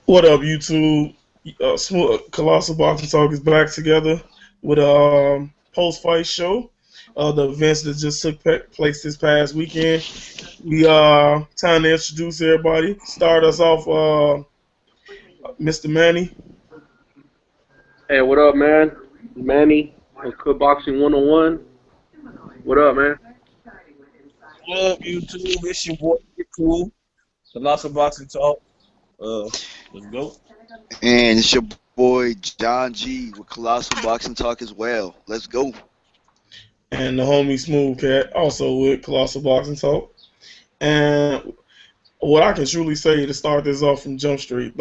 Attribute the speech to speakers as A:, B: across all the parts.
A: What up, YouTube? Colossal Boxing Talk is back together with a post-fight show. The events that just took place this past weekend. We time to introduce everybody. Start us off, Mr. Manny.
B: Hey, what up, man? Manny of Good Boxing 101. What up, man?
C: What up, YouTube? It's your boy, Get Cool. Colossal Boxing Talk. Uh, let's go.
D: And it's your boy John G with Colossal Boxing Talk as well. Let's go.
A: And the homie Smooth Cat, also with Colossal Boxing Talk. And what I can truly say to start this off from Jump Street,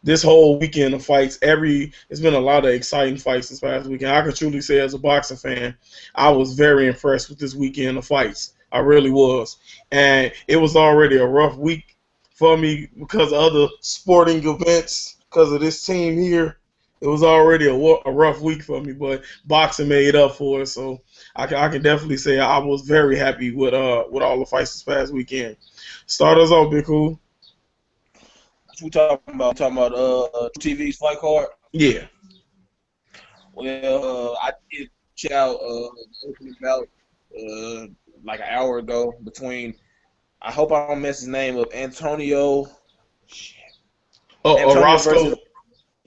A: this whole weekend of fights, it's been a lot of exciting fights this past weekend. I can truly say as a boxing fan, I was very impressed with this weekend of fights. I really was. And it was already a rough week for me because of other sporting events, because of this team here. It was already a rough week for me, but boxing made up for it. So I can definitely say I was very happy with all the fights this past weekend. Start us off, Big Cool.
C: What we talking about? Talking about TV's fight card.
A: Yeah.
C: Well, I did check out the opening bout like an hour ago between. I hope I don't mess his name up. Antonio.
A: Oh,
C: Antonio
A: Orosco.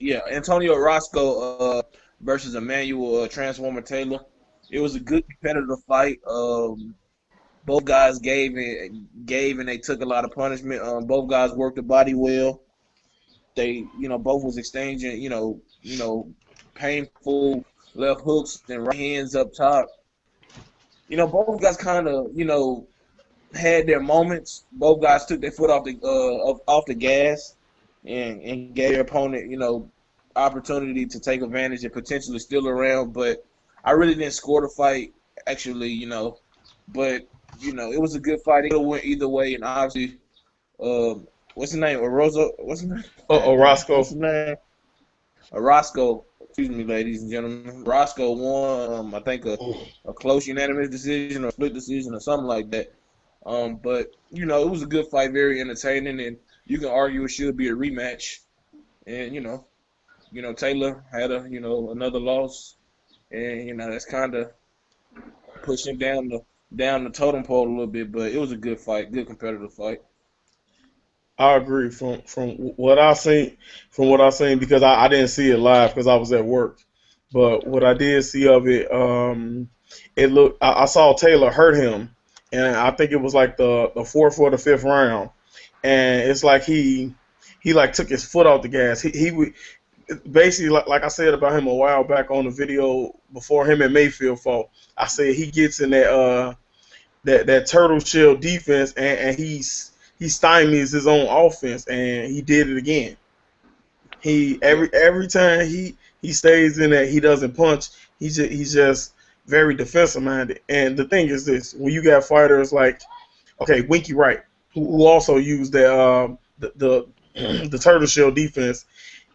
C: versus Antonio Orosco versus Emmanuel Transformer Taylor. It was a good competitive fight. Both guys gave and they took a lot of punishment. Both guys worked the body well. They, both was exchanging, painful left hooks and right hands up top. Both guys kind of, had their moments. Both guys took their foot off the gas and gave their opponent, opportunity to take advantage and potentially steal around. But I really didn't score the fight, actually, but it was a good fight. It could have went either way, and obviously, what's his name? What's his name?
A: Orosco.
C: What's his name? Orosco. Excuse me, ladies and gentlemen. Orosco won, I think, a close unanimous decision or split decision or something like that. But it was a good fight, very entertaining, and you can argue it should be a rematch. And Taylor had another loss, and that's kind of pushing down the totem pole a little bit. But it was a good fight, good competitive fight.
A: I agree from what I seen because I didn't see it live because I was at work. But what I did see of it, it looked. I saw Taylor hurt him, and I think it was like the fourth or the fifth round, and it's like he like took his foot off the gas. He would basically like I said about him a while back on the video before him and Mayfield fought. I said he gets in that turtle shell defense and he stymies his own offense, and he did it again. He every time he stays in that he doesn't punch. He's just very defensive minded. And the thing is this: when you got fighters like Winky Wright, who also used the turtle shell defense.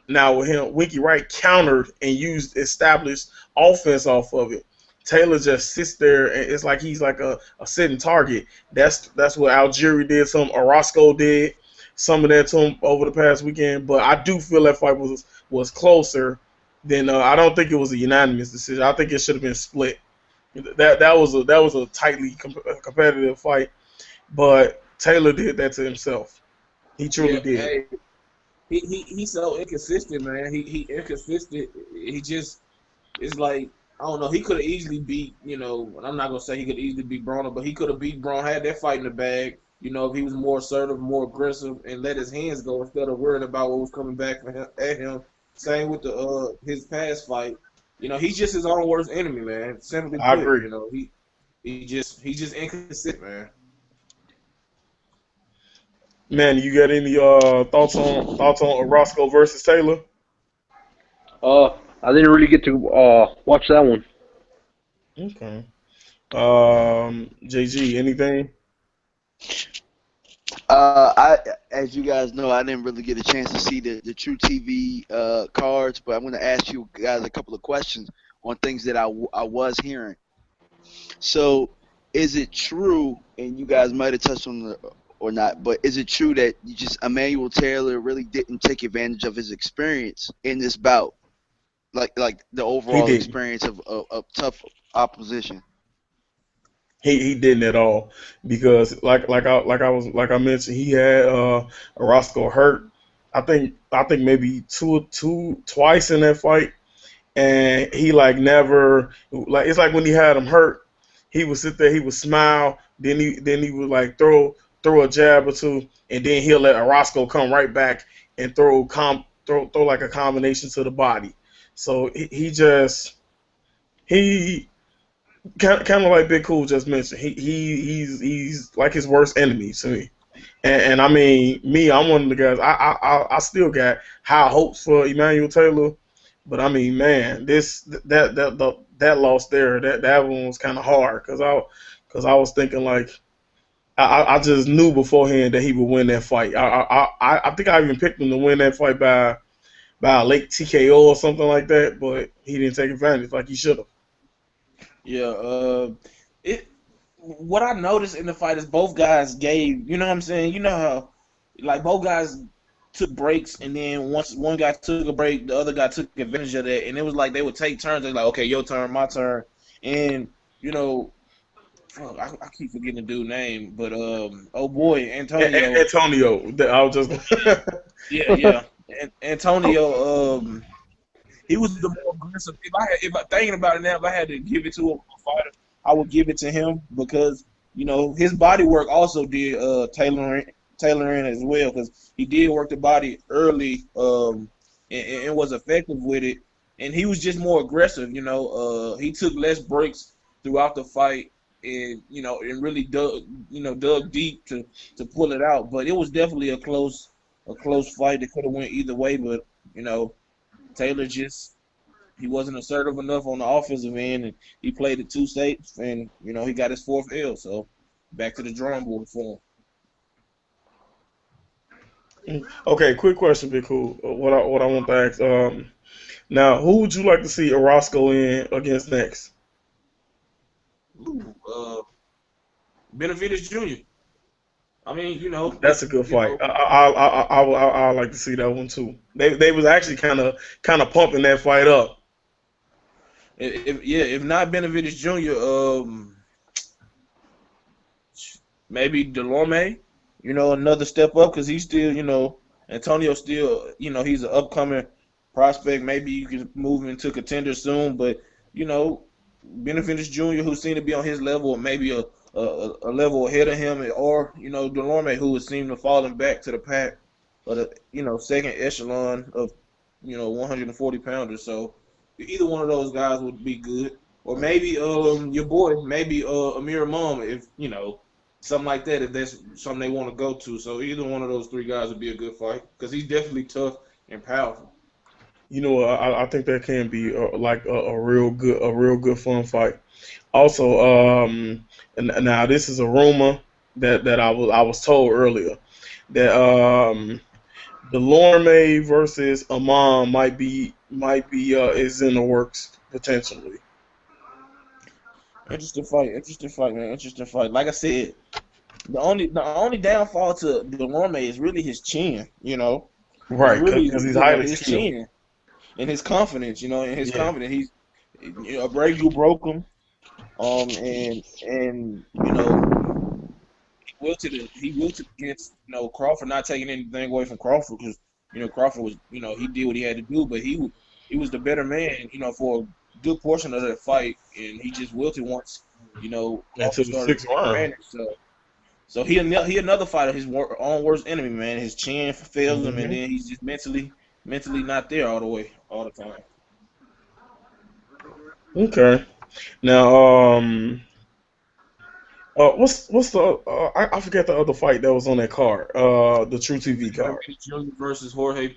A: Now with him, Winky Wright countered and used established offense off of it. Taylor just sits there and it's like he's like a sitting target. That's what Algieri did. Some Orozco did some of that to him over the past weekend. But I do feel that fight was closer than I don't think it was a unanimous decision. I think it should have been split. That was a tightly competitive fight. But Taylor did that to himself. He truly
C: Yeah,
A: did.
C: hey, he's so inconsistent, man. He inconsistent. He just it's like I don't know. He could have easily beat. I'm not gonna say he could easily beat Broner, but he could have beat Broner. Had that fight in the bag. If he was more assertive, more aggressive, and let his hands go instead of worrying about what was coming back at him. Same with his past fight. He's just his own worst enemy, man. Simply
A: I
C: put,
A: agree.
C: he's just inconsistent, man.
A: Man, you got any thoughts on Roscoe versus Taylor?
B: I didn't really get to watch that one.
A: Okay. JG, anything?
D: As you guys know, I didn't really get a chance to see the True TV cards, but I'm going to ask you guys a couple of questions on things that I was hearing. So, is it true, and you guys might have touched or not, but is it true that you just Emmanuel Taylor really didn't take advantage of his experience in this bout, like the
A: He
D: overall
A: didn't.
D: experience of tough opposition?
A: He didn't at all because like I mentioned, he had Orosco hurt. I think maybe twice in that fight, and he like never like it's like when he had him hurt, he would sit there, he would smile, then he would like throw a jab or two, and then he'll let Orosco come right back and throw like a combination to the body. So he just he kind of like Big Cool just mentioned. He's like his worst enemy to me. And I mean, me, I'm one of the guys. I still got high hopes for Emmanuel Taylor, but I mean, man, that loss there, that one was kind of hard because I was thinking like I just knew beforehand that he would win that fight. I think I even picked him to win that fight by a late TKO or something like that, but he didn't take advantage like he should have.
C: Yeah, it. What I noticed in the fight is both guys gave. You know what I'm saying? You know how, like both guys took breaks, and then once one guy took a break, the other guy took advantage of that, and it was like they would take turns. They're like, okay, your turn, my turn, and you know, fuck, I keep forgetting the dude's name, but oh boy, Antonio.
A: Antonio, I was just
C: Yeah, yeah, Antonio. He was the more aggressive. If I thinking about it now, if I had to give it to a fighter, I would give it to him because his body work also did tailoring as well because he did work the body early and was effective with it, and he was just more aggressive. He took less breaks throughout the fight and really dug deep to pull it out. But it was definitely a close fight that could have went either way. But Taylor he wasn't assertive enough on the offensive end, and he played it too safe, and he got his fourth L. So back to the drawing board for
A: Okay, quick question, Big Cool. What I want to ask. Now, who would you like to see Orosco in against next?
C: him. Benavidez Jr. I mean,
A: That's a good fight. I like to see that one too. They was actually kind of pumping that fight up.
C: if not Benavidez Jr., maybe Delorme, another step up because he's still, Antonio still, he's an upcoming prospect. Maybe you can move him into contender soon, but Benavidez Jr., who seemed to be on his level, or maybe a level ahead of him, or Delorme, who would seem to falling back to the pack, or the second echelon of 140 pounders. So either one of those guys would be good, or maybe your boy, maybe Amir Imam, if something like that, if that's something they want to go to. So either one of those three guys would be a good fight because he's definitely tough and powerful.
A: I think that can be like a real good fun fight. Also, and now this is a rumor that I was told earlier that Delorme versus Amon might be is in the works potentially.
C: Interesting fight, man. Interesting fight. Like I said, the only downfall to Delorme is really his chin. It's
A: Right,
C: really
A: because he's highly
C: his
A: skilled.
C: chin and his confidence. And his confidence. He's Abreu broke him. And he wilted against Crawford, not taking anything away from Crawford because Crawford was he did what he had to do, but he was the better man for a good portion of that fight, and he just wilted once
A: Into
C: Crawford
A: the
C: started
A: sixth
C: taking
A: round.
C: advantage. So he another fighter, his own worst enemy, man. His chin fails him, and
A: Hmm.
C: then he's just mentally not there all the way all the time.
A: Okay. Now, what's the I forget the other fight that was on that card. The True TV card.
C: Benavidez Jr. versus Jorge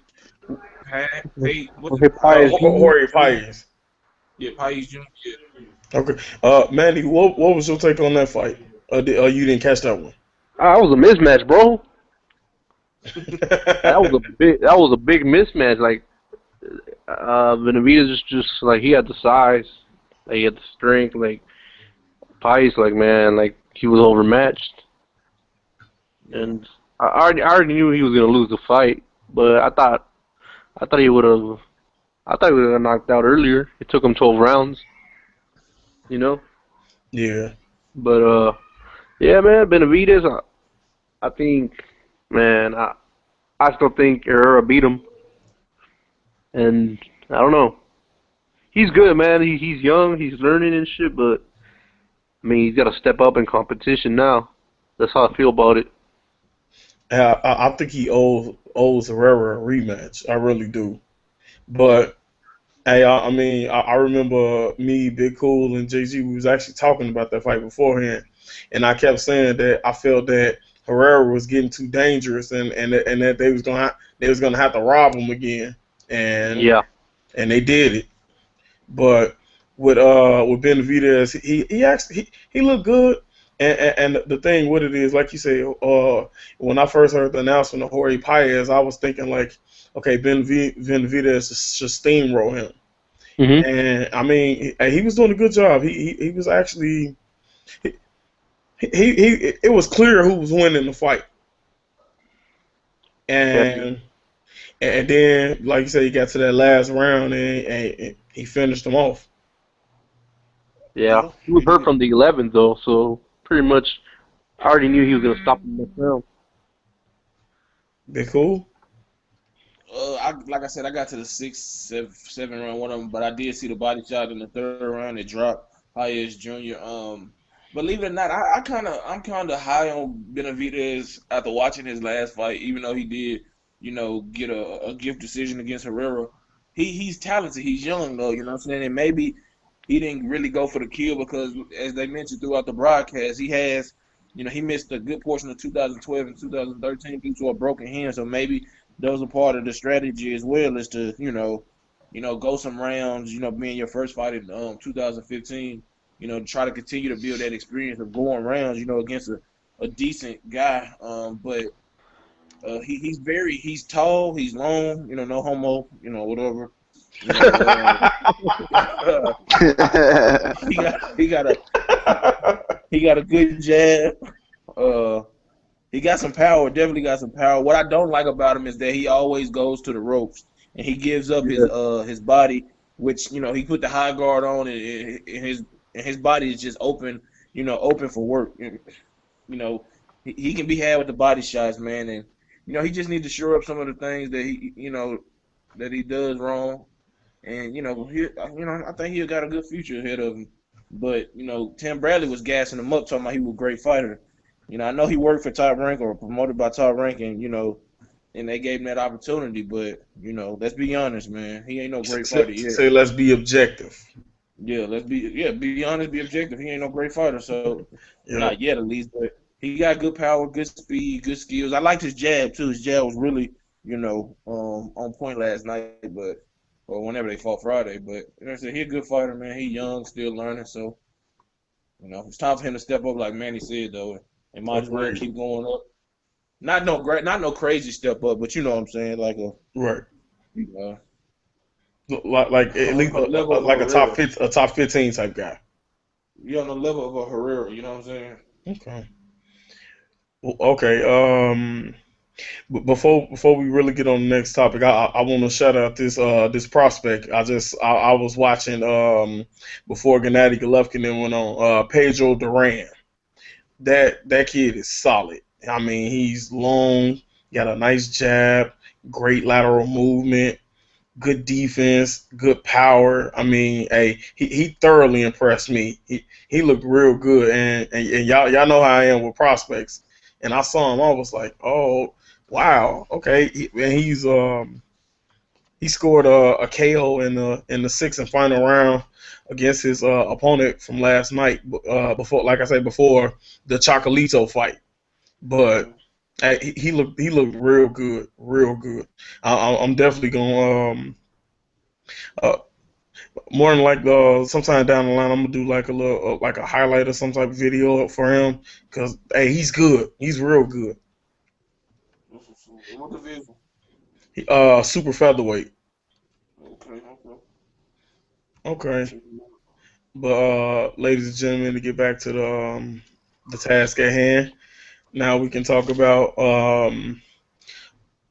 C: Pay, what's it?
B: Jorge Paez Jr.
A: Jorge Paez.
C: Yeah, Paez Jr. Yeah.
A: Okay. Mandy, what was your take on that fight? You didn't catch that one.
B: That was a mismatch, bro. That was a big mismatch. Like Benavidez just like he had the size, like, he had the strength. Like Paez, like man, like he was overmatched. and I already knew he was gonna lose the fight, but I thought he would have I thought he would have knocked out earlier. It took him 12 rounds, you know.
A: Yeah.
B: But yeah, man, Benavidez, I think, man, I still think Herrera beat him, and I don't know. He's good, man. He's young, he's learning and shit, but I mean, he's got to step up in competition now. That's how I feel about it.
A: I think he owes Herrera a rematch. I really do. But hey, I mean, I remember me, Big Cool, and JG. We was actually talking about that fight beforehand, and I kept saying that I felt that Herrera was getting too dangerous, and that they was gonna have to rob him again, and
B: Yeah,
A: and they did it. But with Benavidez, he actually he looked good. And the thing with it is, like you say, when I first heard the announcement of Jorge Paez, I was thinking like, okay, Benavidez should steamroll him.
B: hmm,
A: And I mean, he was doing a good job. He was actually it was clear who was winning the fight.
B: yeah,
A: And then, like you said, he got to that last round and he finished him off.
B: yeah.
C: Yeah,
B: He was
C: he
B: hurt
C: did.
B: from the 11th though, so pretty much I already knew he was gonna stop him next round.
A: Be cool.
C: Like I said, I got to the seven round one of them, but I did see the body shot in the third round. It dropped Hayes Jr. Believe it or not, I'm kind of high on Benavidez after watching his last fight, even though he did, get a gift decision against Herrera. He's talented. He's young though, you know what I'm saying? And maybe he didn't really go for the kill because, as they mentioned throughout the broadcast, he missed a good portion of 2012 and 2013 due to a broken hand. So maybe those are part of the strategy as well, is to go some rounds. Being your first fight in 2015, try to continue to build that experience of going rounds. Against a decent guy. But he's tall, he's long. No homo. Whatever. You know, he got a good jab. Uh, he got some power. Definitely got some power. What I don't like about him is that he always goes to the ropes and he gives up
B: Yeah,
C: his body, which he put the high guard on, and his body is just open. Open for work. You know, he can be had with the body shots, man, and he just needs to shore up some of the things that he does wrong. And I think he'll got a good future ahead of him. But Tim Bradley was gassing him up, talking about he was a great fighter. I know he worked for Top Rank or promoted by Top Rank, and they gave him that opportunity. But let's be honest, man, he ain't no great fighter yet.
A: Say let's be objective.
C: Yeah, be honest, be objective. He ain't no great fighter, so
A: Yeah.
C: not yet at least. But he got good power, good speed, good skills. I liked his jab too. His jab was really on point last night, but or whenever they fought Friday. But I said, he a good fighter, man. He young, still learning, so it's time for him to step up, like Manny said, though. And might as well
A: Agreed.
C: keep going up. Not no crazy step up, but you know what I'm saying, like
A: Right.
C: uh,
A: Like at least
C: on the level of a
A: like
C: Herrera.
A: a top 15 type guy.
C: You on the level of a Herrera, you know what I'm saying?
A: Okay. Well, okay. But before we really get on the next topic, I want to shout out this prospect. I was watching before Gennady Golovkin then went on Pedro Duran. That kid is solid. I mean, he's long, got a nice jab, great lateral movement, good defense, good power. I mean, hey, he thoroughly impressed me. He looked real good, and y'all know how I am with prospects. And I saw him, I was like, oh wow, okay. And he scored a KO in the sixth and final round against his opponent from last night. Before, like I said before, the Chocolito fight, but.
C: Mm-hmm.
A: Hey, he looked real good, real good. I'm definitely gonna uh, more than like sometime down the line, I'm gonna do like a little like a highlight or some type of video for him because hey, he's good. He's real good.
C: What division?
A: Super featherweight.
C: Okay.
A: Okay, but ladies and gentlemen, to get back to the task at hand, Now we can talk about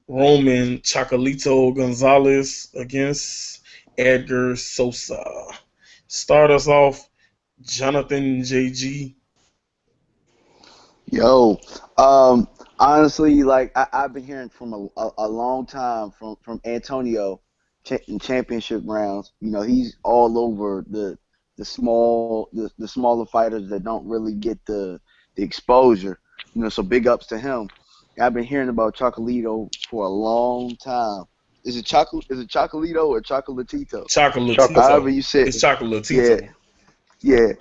A: Roman Chocolito Gonzalez against Edgar Sosa. Start us off, Jonathan JG.
D: Yo, honestly, like I've been hearing from a long time from Antonio in championship rounds. You know, he's all over the smaller fighters that don't really get the exposure. You know, so big ups to him. I've been hearing about Chocolito for a long time. Is it Chocolito or Chocolatito?
B: Chocolate.
D: However
A: Chocolatito.
D: you say
A: It's
D: it. Yeah,
A: Chocolatito.
D: yeah.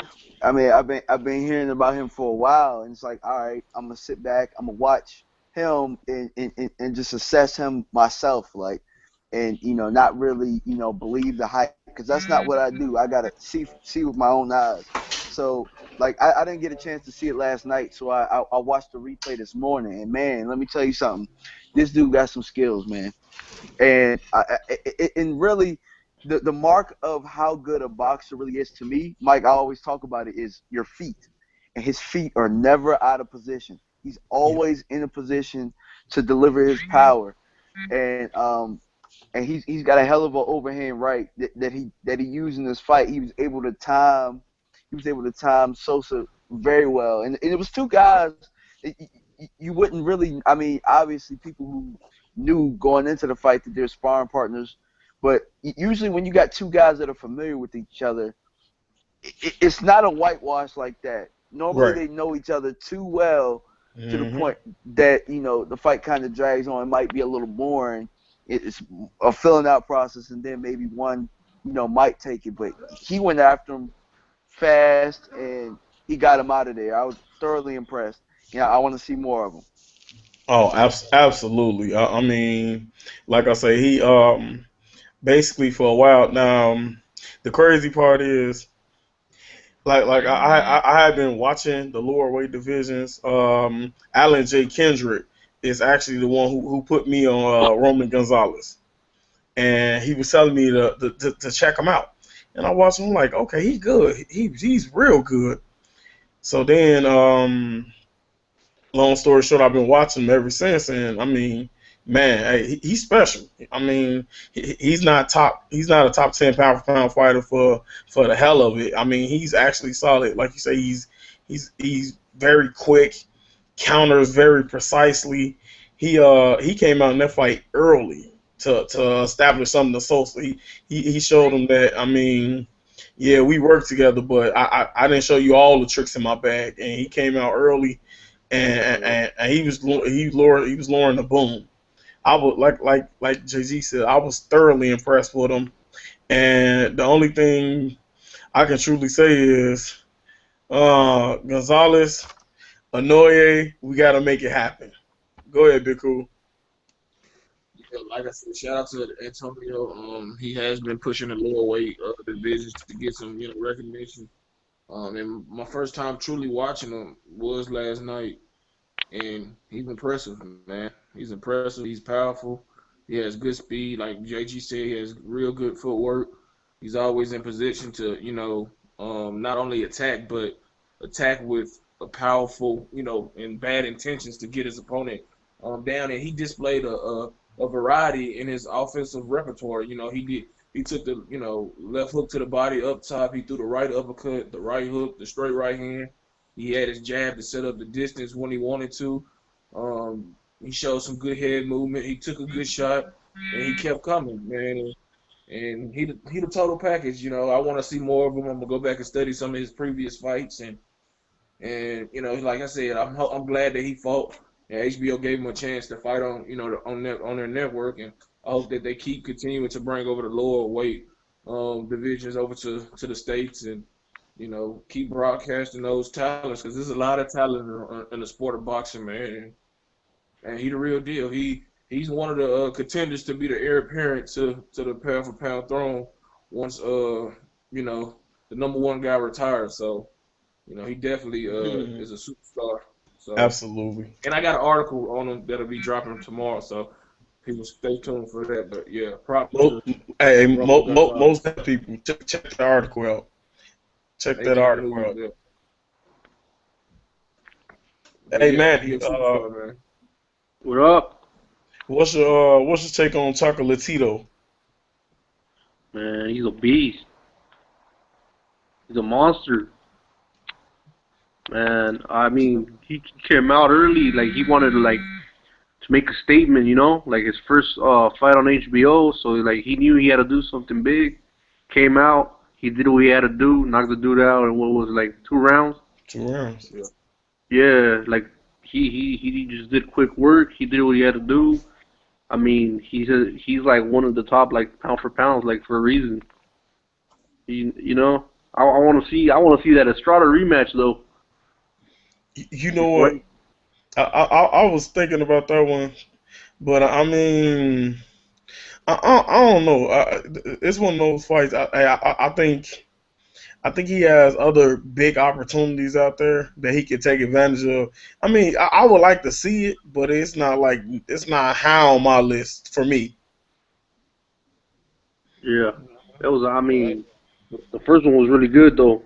D: I mean, I've been hearing about him for a while, and it's like, all right, I'm gonna sit back, I'm gonna watch him and just assess him myself, like, and not really, believe the hype, because that's not what I do. I gotta see with my own eyes. So, like, I didn't get a chance to see it last night, so I watched the replay this morning, and man, let me tell you something, this dude got some skills, man. And and really, the mark of how good a boxer really is to me, Mike, I always talk about it, is your feet. And his feet are never out of position. He's
A: Yeah.
D: always in a position to deliver his power. And he's got a hell of an overhand right that he used in this fight. He was able to time Sosa very well. And it was two guys you wouldn't really, I mean, obviously people who knew going into the fight that they're sparring partners, but usually when you got two guys that are familiar with each other, it's not a whitewash like that. Normally
A: Right.
D: they know each other too well to the
A: Hmm.
D: point that the fight kind of drags on. It might be a little boring. It's a filling out process, and then maybe one might take it. But he went after him fast, and he got him out of there. I was thoroughly impressed. I want to see more of him.
A: Oh, absolutely. I mean, like I say, he basically for a while now. The crazy part is I have been watching the lower weight divisions. Alan J. Kendrick is actually the one who put me on Roman Gonzalez, and he was telling me to check him out. And I watched him, like, okay, he's good. He's real good. So then, long story short, I've been watching him ever since, and I mean, man, hey, he's special. I mean, he's not top. He's not a top 10 pound for pound fighter for the hell of it. I mean, he's actually solid. Like you say, he's very quick, counters very precisely. He came out in that fight early to establish something to Sosa. He showed him that. I mean, yeah, we worked together, but I didn't show you all the tricks in my bag, and he came out early, and he was lowering the boom. I would like Jay Z said, I was thoroughly impressed with him, and the only thing I can truly say is Gonzalez, Anoye, we got to make it happen. Go ahead, Big Cool.
C: Yeah, like I said, shout out to Antonio. He has been pushing the lower weight divisions to get some recognition. And my first time truly watching him was last night, and he's impressive, man. He's impressive. He's powerful. He has good speed, like JG said. He has real good footwork. He's always in position to, not only attack but attack with a powerful, and bad intentions to get his opponent down. And he displayed a variety in his offensive repertoire. He took the left hook to the body up top. He threw the right uppercut, the right hook, the straight right hand. He had his jab to set up the distance when he wanted to. He showed some good head movement. He took a good shot, and he kept coming, man. And he the total package. I want to see more of him. I'm gonna go back and study some of his previous fights, and like I said, I'm glad that he fought. And HBO gave him a chance to fight on on their network, and I hope that they keep continuing to bring over the lower weight divisions over to the states, and keep broadcasting those talents, because there's a lot of talent in the sport of boxing, man. And he the real deal. He's one of the contenders to be the heir apparent to the pound for pound throne once the number one guy retires. So he definitely is a superstar. So,
A: Absolutely.
C: and I got an article on him that'll be dropping tomorrow. So people stay tuned for that. But yeah, props
A: Mo,
C: to
A: hey,
C: Roman
A: most
C: Gonzalez.
A: people check the article out. Check that
C: Breaking
A: article
C: news
A: out.
C: there. But
A: Hey,
C: yeah, it'll be
A: Manny,
C: a superstar, man.
B: What up,
A: what's your take on Chocolatito?
B: man? He's a beast. He's a monster, man. I mean, he came out early, like he wanted to make a statement, you know, like his first fight on HBO. So like he knew he had to do something big. Came out, he did what he had to do, knocked the dude out in what was it, like 2 rounds.
A: 2 rounds.
C: Yeah.
B: Yeah, like he just did quick work. He did what he had to do. I mean, he's like one of the top like pound for pound, like for a reason. You know, I want to see that Estrada rematch though
A: You know
B: before.
A: what? I was thinking about that one, but I mean, I don't know. It's one of those fights. I think he has other big opportunities out there that he could take advantage of. I mean, I would like to see it, but it's not high on my list for me.
B: Yeah, that was. I mean, the first one was really good though.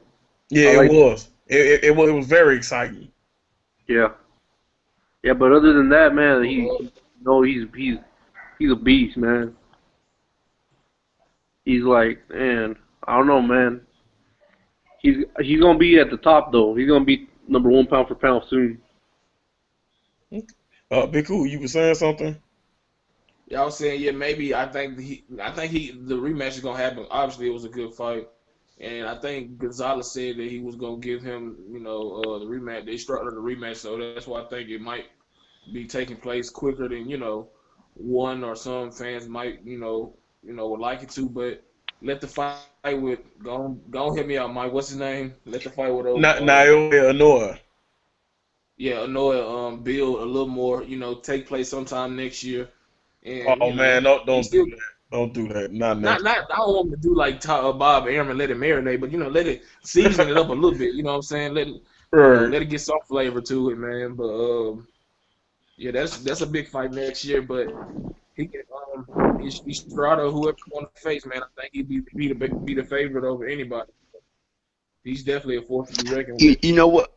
A: Yeah,
B: I
A: it
B: like.
A: was. It was very exciting.
B: Yeah, yeah. But other than that, man, no, he's a beast, man. He's like, man, I don't know, man. He's gonna be at the top though. He's gonna be number one pound for pound soon.
A: Big cool. You were saying something?
C: Yeah, I was saying, yeah, maybe I think the rematch is gonna happen. Obviously, it was a good fight, and I think Gonzalez said that he was gonna give him, the rematch. They structured the rematch, so that's why I think it might be taking place quicker than one or some fans might would like it to. But let the fight with go hit me out, Mike. What's his name? Let the fight with
A: Naoya Inoue.
C: yeah, Anoa build a little more. Take place sometime next year, and
A: Oh man,
C: he
A: don't do
C: still
A: that. Don't do that. Not
C: not
A: next.
C: not. I don't want him to do like Bob Arum, let it marinate, but let it season it up a little bit. You know what I'm saying? Let it
A: Right.
C: let it get some flavor to it, man. But yeah, that's a big fight next year. But he can Estrada, whoever he want to face, man. I think he'd be the favorite over anybody. He's definitely a force to be reckoned
D: You,
C: with.
D: you know what?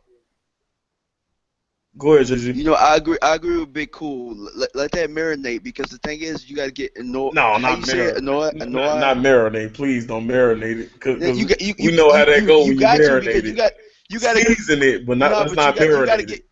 A: Go ahead, JG.
D: I agree. I agree with Big Cool. Let that marinate because the thing is, you got to get annoyed.
A: No,
D: How
A: not
D: you say it?
A: marinate. Not
D: Annoyed.
A: marinate. Please don't marinate it, because
D: You got
A: we know how that go
D: you
A: when you
D: got to
A: marinate
D: because
A: it.
D: you got to
A: Season it, but not
D: no,
A: let's
D: but
A: not
D: you got to
A: marinate it.
D: get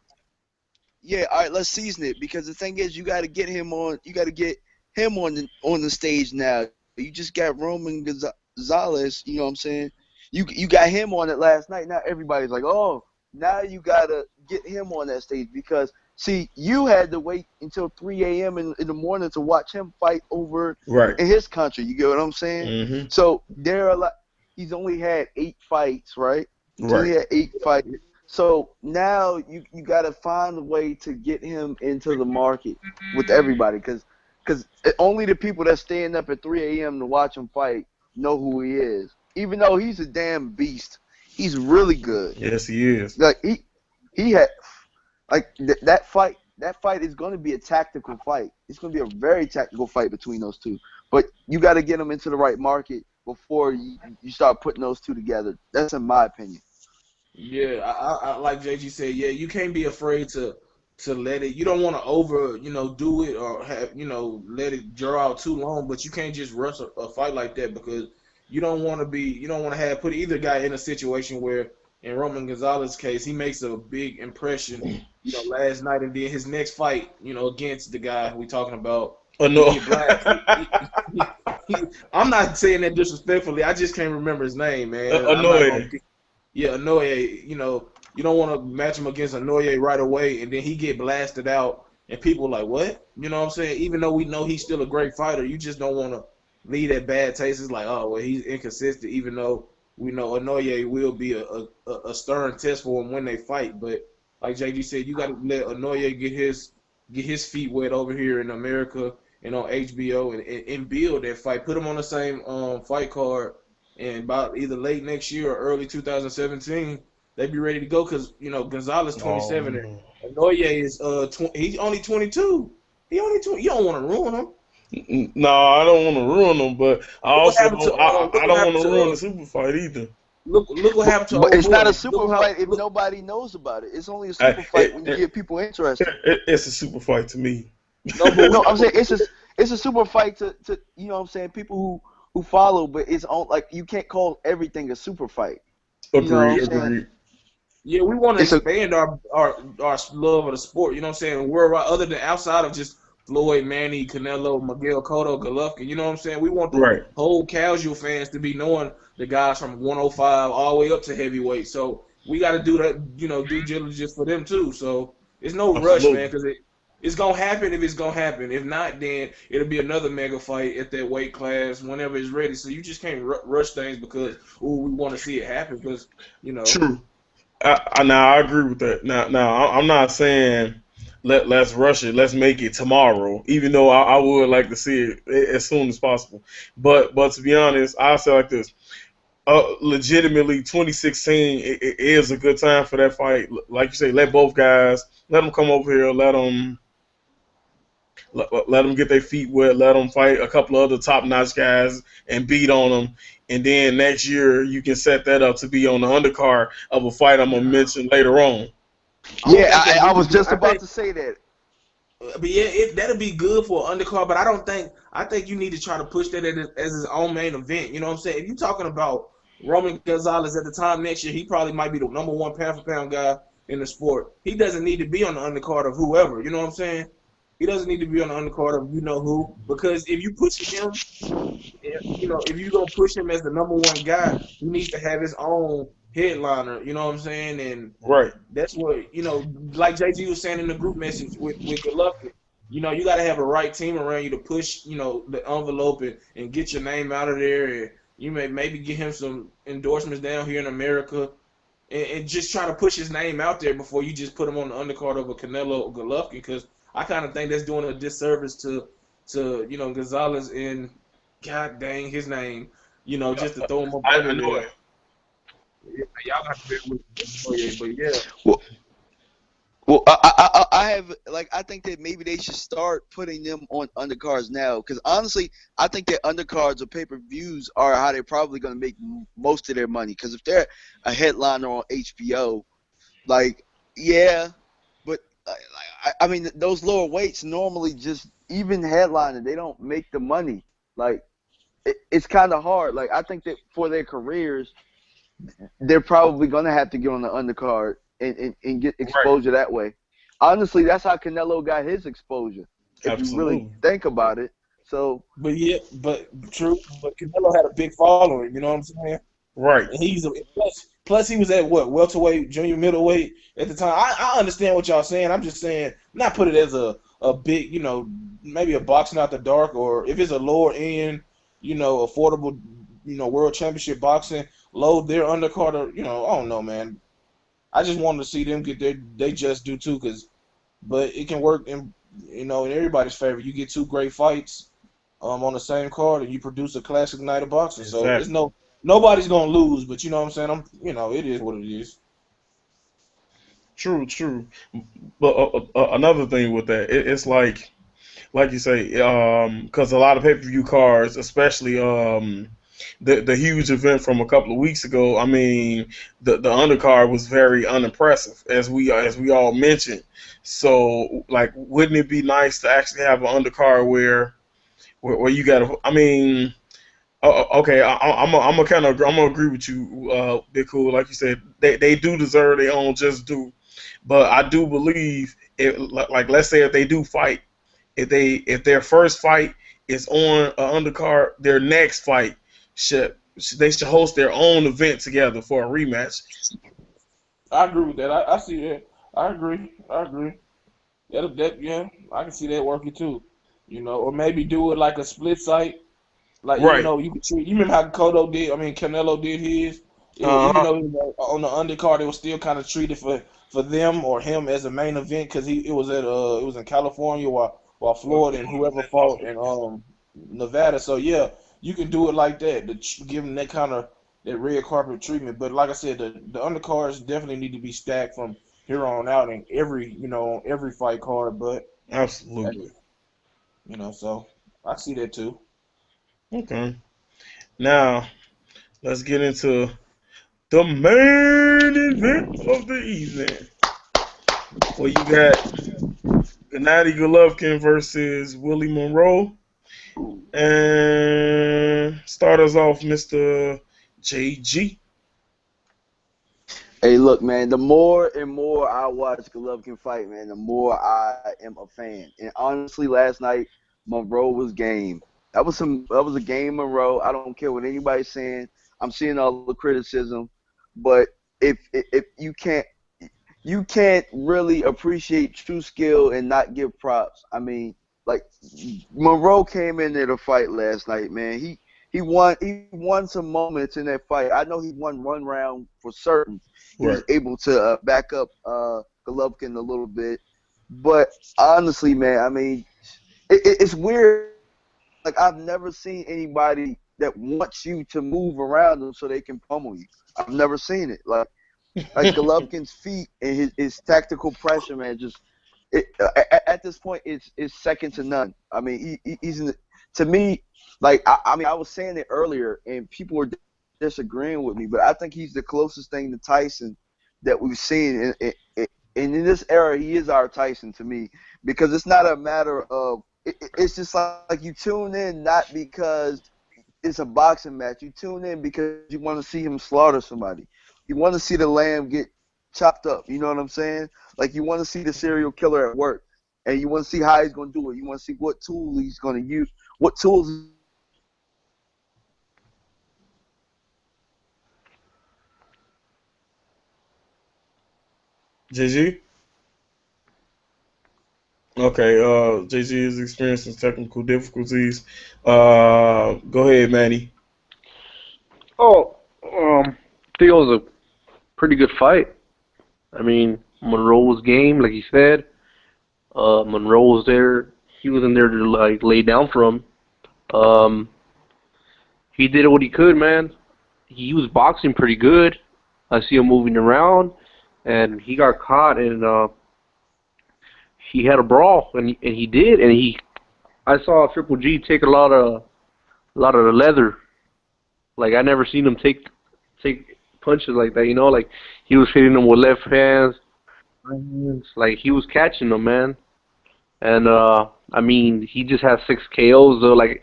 D: yeah. All right, let's season it because the thing is, you got to get him on. You got to get him on the stage now. You just got Roman Gonzalez. You know what I'm saying? You got him on it last night. Now everybody's like, oh, now you gotta get him on that stage because see, you had to wait until 3 a.m. In the morning to watch him fight over
A: Right.
D: in his country. You get what I'm saying?
A: Mm-hmm.
D: So there are like he's only had 8 fights, right? He's only
A: Right.
D: had 8 fights. So now you got to find a way to get him into the market with everybody, because only the people that stand up at 3 a.m. to watch him fight know who he is. Even though he's a damn beast, he's really good.
A: Yes, he is.
D: Like he had like that fight is going to be a tactical fight. It's going to be a very tactical fight between those two. But you got to get them into the right market before you start putting those two together. That's in my opinion.
C: Yeah, I like JG said. Yeah, you can't be afraid to let it. You don't want to over, do it or have, let it draw out too long. But you can't just rush a fight like that because you don't want to have put either guy in a situation where, in Roman Gonzalez's case, he makes a big impression, last night, and then his next fight, against the guy we talking about,
A: Oh
C: he
A: no.
C: get blasted. I'm not saying that disrespectfully. I just can't remember his name, man. I'm not gonna.
A: Annoying.
C: Yeah, Anoye, you don't want to match him against Anoye right away, and then he get blasted out, and people like, what? You know what I'm saying? Even though we know he's still a great fighter, you just don't want to leave that bad taste. It's like, oh, well, he's inconsistent, even though we know Anoye will be a stern test for him when they fight. But like JG said, you got to let Anoye get his feet wet over here in America and on HBO and build that fight. Put him on the same fight card and about either late next year or early 2017, they be ready to go because Gonzalez
A: Oh
C: 27
A: no.
C: and Noye is he's only 22. He only 20. You don't want to ruin him.
A: No, I don't want to ruin them, but I
C: What
A: also
C: happened to
A: don't. I
C: look what
A: don't want
C: happened
A: to
C: to
A: ruin the super fight either.
C: Look what happened to
D: But
C: old
D: it's not a
C: boy.
D: super fight if nobody knows about it. It's only a
A: I,
D: super fight when you get people interested.
A: it's a super fight to me.
C: No, but we
D: No, I'm
C: know.
D: saying it's a super fight to you know what I'm saying, people who follow, but it's on, like, you can't call everything a super fight. You know what I'm
A: Agreed,
D: saying?
A: agreed.
C: Yeah, we want to
D: It's a
C: expand our love of the sport. You know what I'm saying? Worldwide, other than outside of just Floyd, Manny, Canelo, Miguel Cotto, Golovkin. You know what I'm saying? We want the
A: Right.
C: whole casual fans to be knowing the guys from 105 all the way up to heavyweight. So we got to do that, due diligence for them too. So it's no rush, man,
A: Absolutely.
C: because it's gonna happen if it's gonna happen. If not, then it'll be another mega fight at that weight class whenever it's ready. So you just can't rush things because we want to see it happen because you know.
A: True. Now I agree with that. Now I'm not saying let's rush it. Let's make it tomorrow. Even though I would like to see it as soon as possible. But to be honest, I'll say like this. Legitimately, 2016 it is a good time for that fight. Like you say, let both guys let them come over here. Let them get their feet wet. Let them fight a couple of other top notch guys and beat on them. And then next year you can set that up to be on the undercard of a fight I'm gonna mention later on.
C: I don't
D: yeah.
C: think that
D: I
C: needs to
D: was
C: be.
D: just about to say that.
C: But yeah, that'll be good for an undercard. But I don't think. I think you need to try to push that as his own main event. You know what I'm saying? If you're talking about Roman Gonzalez at the time next year, he probably might be the number one pound for pound guy in the sport. He doesn't need to be on the undercard of whoever. You know what I'm saying? He doesn't need to be on the undercard of who, because if you push him, if you're gonna push him as the number one guy, he needs to have his own headliner. You know what I'm saying? And
A: Right.
C: that's what like JG was saying in the group message with Golovkin. You got to have a right team around you to push, the envelope and get your name out of there. And you maybe get him some endorsements down here in America, and just try to push his name out there before you just put him on the undercard of a Canelo or Golovkin. Because I kind of think that's doing a disservice to Gonzalez and God dang his name, just to throw him up
A: I
C: under
A: know
C: there.
A: it.
C: Yeah, y'all got to bear with me. But yeah.
D: Well, I have, like, I think that maybe they should start putting them on undercards now, because honestly, I think that undercards or pay-per-views are how they're probably going to make most of their money. Because if they're a headliner on HBO, like, yeah, but I mean, those lower weights normally just, even headliner, they don't make the money. Like, it's kind of hard. Like, I think that for their careers, they're probably going to have to get on the undercard and get
A: Right.
D: exposure that way. Honestly, that's how Canelo got his exposure, if you really
A: Absolutely.
D: think about it. So,
C: But yeah, but true. But Canelo had a big following. You know what I'm saying?
A: Right.
C: And plus he was at what, welterweight, junior middleweight at the time. I understand what y'all saying. I'm just saying, not put it as a big, maybe a boxing out the dark, or if it's a lower end, affordable, world championship boxing, load their undercard. Or, I don't know, man. I just wanted to see them get they just do too, but it can work in everybody's favor. You get two great fights on the same card, and you produce a classic night of boxing. So it's
A: Exactly.
C: nobody's gonna lose, but you know what I'm saying. It is what it is.
A: True. True. But another thing with that, it's like you say, because a lot of pay per view cards, especially the huge event from a couple of weeks ago. I mean, the undercard was very unimpressive, as we all mentioned. So, like, wouldn't it be nice to actually have an undercard where you got to? I mean, okay, I'm gonna agree with you, Big Cool. Like you said, they do deserve their own just due, but I do believe it. Like, let's say if they do fight, if their first fight is on an undercard, their next fight should they should host their own event together for a rematch.
C: I agree with that. I see that. I agree. I agree. Yeah, I can see that working too. Or maybe do it like a split site. Like, even
A: Right.
C: though you could treat, you remember how Canelo did his.
A: Uh
C: Even
A: huh.
C: though he was on the undercard, it was still kind of treated for them or him as a main event because it was in California while Floyd and whoever fought in Nevada. So yeah, you can do it like that to give them that kind of that red carpet treatment. But like I said, the undercards definitely need to be stacked from here on out in every fight card. But
A: Absolutely.
C: hey, so I see that too.
A: Okay. Now let's get into The main event of the evening. Well, you got Gennady Golovkin versus Willie Monroe. And start us off, Mr. JG.
D: Hey, look, man. The more and more I watch Golovkin fight, man, the more I am a fan. And honestly, last night Monroe was game. That was a game, Monroe. I don't care what anybody's saying. I'm seeing all the criticism, but if you can't really appreciate true skill and not give props. I mean, like Monroe came in there to fight last night, man. He won some moments in that fight. I know he won one round for certain. He
A: Right.
D: was able to back up Golovkin a little bit, but honestly, man, I mean, it's weird. Like I've never seen anybody that wants you to move around them so they can pummel you. I've never seen it. Like Golovkin's feet and his tactical pressure, man, just at this point it's second to none. I mean, he's to me, like I mean, I was saying it earlier, and people were disagreeing with me, but I think he's the closest thing to Tyson that we've seen. And in this era, he is our Tyson to me, because it's not a matter of it's just like you tune in not because it's a boxing match. You tune in because you want to see him slaughter somebody. You want to see the lamb get chopped up. You know what I'm saying? Like you want to see the serial killer at work, and you want to see how he's going to do it. You want to see what tool he's going to use, what tools.
A: JG? Okay, JG is experiencing technical difficulties. Go ahead, Manny.
B: Oh, I think it was a pretty good fight. I mean, Monroe was game, like you said. Monroe was there. He was in there to like lay down for him. Um, he did what he could, man. He was boxing pretty good. I see him moving around, and he got caught, and he had a brawl, and he did, and he. I saw Triple G take a lot of the leather. Like I never seen him take punches like that. You know, like he was hitting them with left hands, right hands. Like he was catching them, man. And I mean, he just has 6 KOs though. Like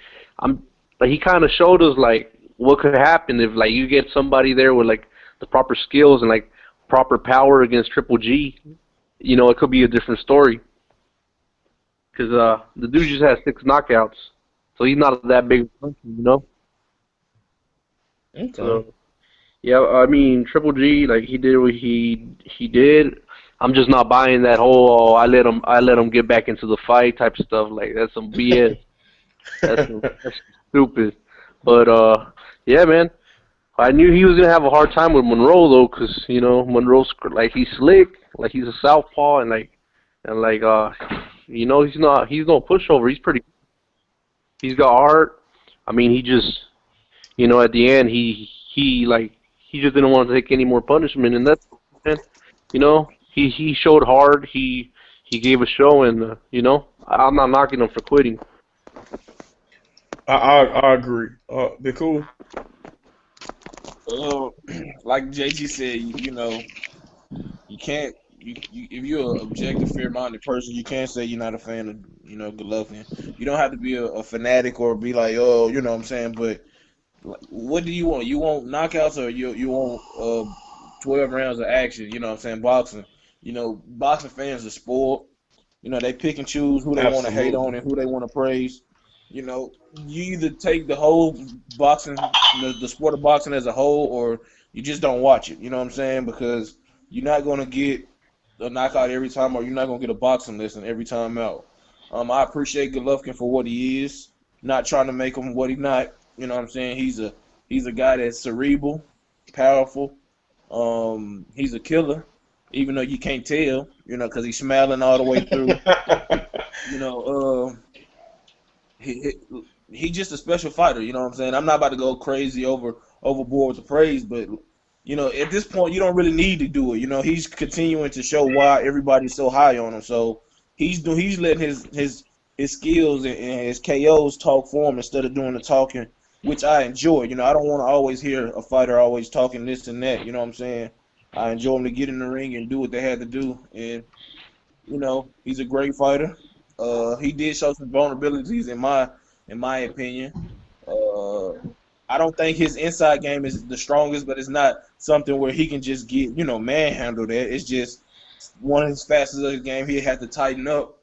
B: he kind of showed us like what could happen if like you get somebody there with like the proper skills and like proper power against Triple G. You know, it could be a different story. Because the dude just has 6 knockouts, so he's not that big of a puncher, you know.
A: Okay.
B: So yeah, I mean Triple G, like he did what he did. I'm just not buying that whole I let him get back into the fight type of stuff. Like that's some BS. That's stupid. But yeah, man. I knew he was gonna have a hard time with Monroe though, 'cause you know Monroe's like he's slick, like he's a southpaw, and like you know he's no pushover. He's got heart. I mean he just you know at the end he just didn't want to take any more punishment, and that's and, you know he showed hard. He gave a show, and you know I'm not knocking him for quitting.
A: I agree. They're cool.
C: Uh, like JG said, you know, you can't. If you're an objective, fair-minded person, you can't say you're not a fan of, Golovkin. You don't have to be a fanatic or be like, oh, you know what I'm saying. But like, what do you want? You want knockouts or you want 12 rounds of action? You know what I'm saying? Boxing. Boxing fans are spoiled. They pick and choose who they want to hate on
A: Absolutely.
C: and who they want to praise. You either take the whole boxing, the sport of boxing as a whole, or you just don't watch it. You know what I'm saying? Because you're not going to get a knockout every time, or you're not going to get a boxing lesson every time out. I appreciate Golovkin for what he is, not trying to make him what he's not. You know what I'm saying? He's a guy that's cerebral, powerful. He's a killer, even though you can't tell, because he's smiling all the way through. You know, he he's just a special fighter. You know what I'm saying? I'm not about to go crazy overboard with the praise, but at this point, you don't really need to do it. He's continuing to show why everybody's so high on him. So he's letting his skills and his KOs talk for him instead of doing the talking which I enjoy. You know, I don't want to always hear a fighter always talking this and that. You know what I'm saying? I enjoy them to get in the ring and do what they had to do. And you know, he's a great fighter. He did show some vulnerabilities in my opinion. Uh, I don't think his inside game is the strongest, but it's not something where he can just get, you know, manhandle that. It's just one of his facets of his game he had to tighten up.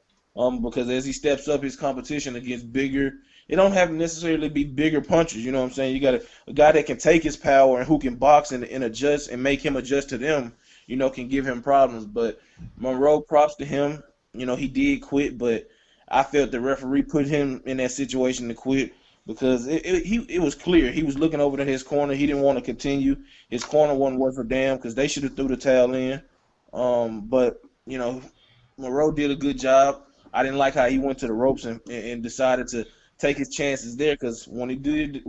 C: Because as he steps up his competition against bigger, it don't have to necessarily be bigger punches. You know what I'm saying? You got a guy that can take his power and who can box and adjust and make him adjust to them. You know, can give him problems. But Monroe, props to him. You know, he did quit, but I felt the referee put him in that situation to quit because it was clear. He was looking over to his corner. He didn't want to continue. His corner wasn't worth a damn because they should have threw the towel in. But, you know, Monroe did a good job. I didn't like how he went to the ropes and decided to take his chances there because when he did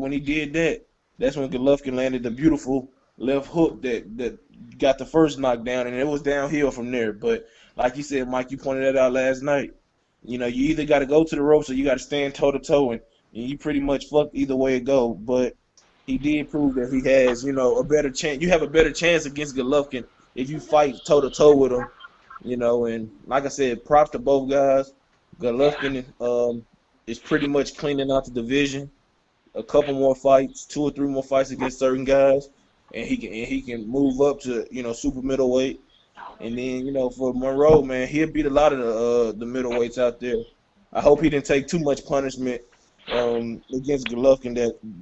C: that, that's when Golovkin landed the beautiful left hook that got the first knockdown, and it was downhill from there. But like you said, Mike, you pointed that out last night. You know, you either got to go to the ropes or you got to stand toe-to-toe, and you pretty much fucked either way it go. But he did prove that he has, you know, a better chance. You have a better chance against Golovkin if you fight toe-to-toe with him, you know. And like I said, props to both guys. Golovkin is pretty much cleaning out the division. A couple more fights, 2 or 3 more fights against certain guys, and he can move up to, you know, super middleweight. And then, you know, for Monroe, man, he'll beat a lot of the middleweights out there. I hope he didn't take too much punishment against Golovkin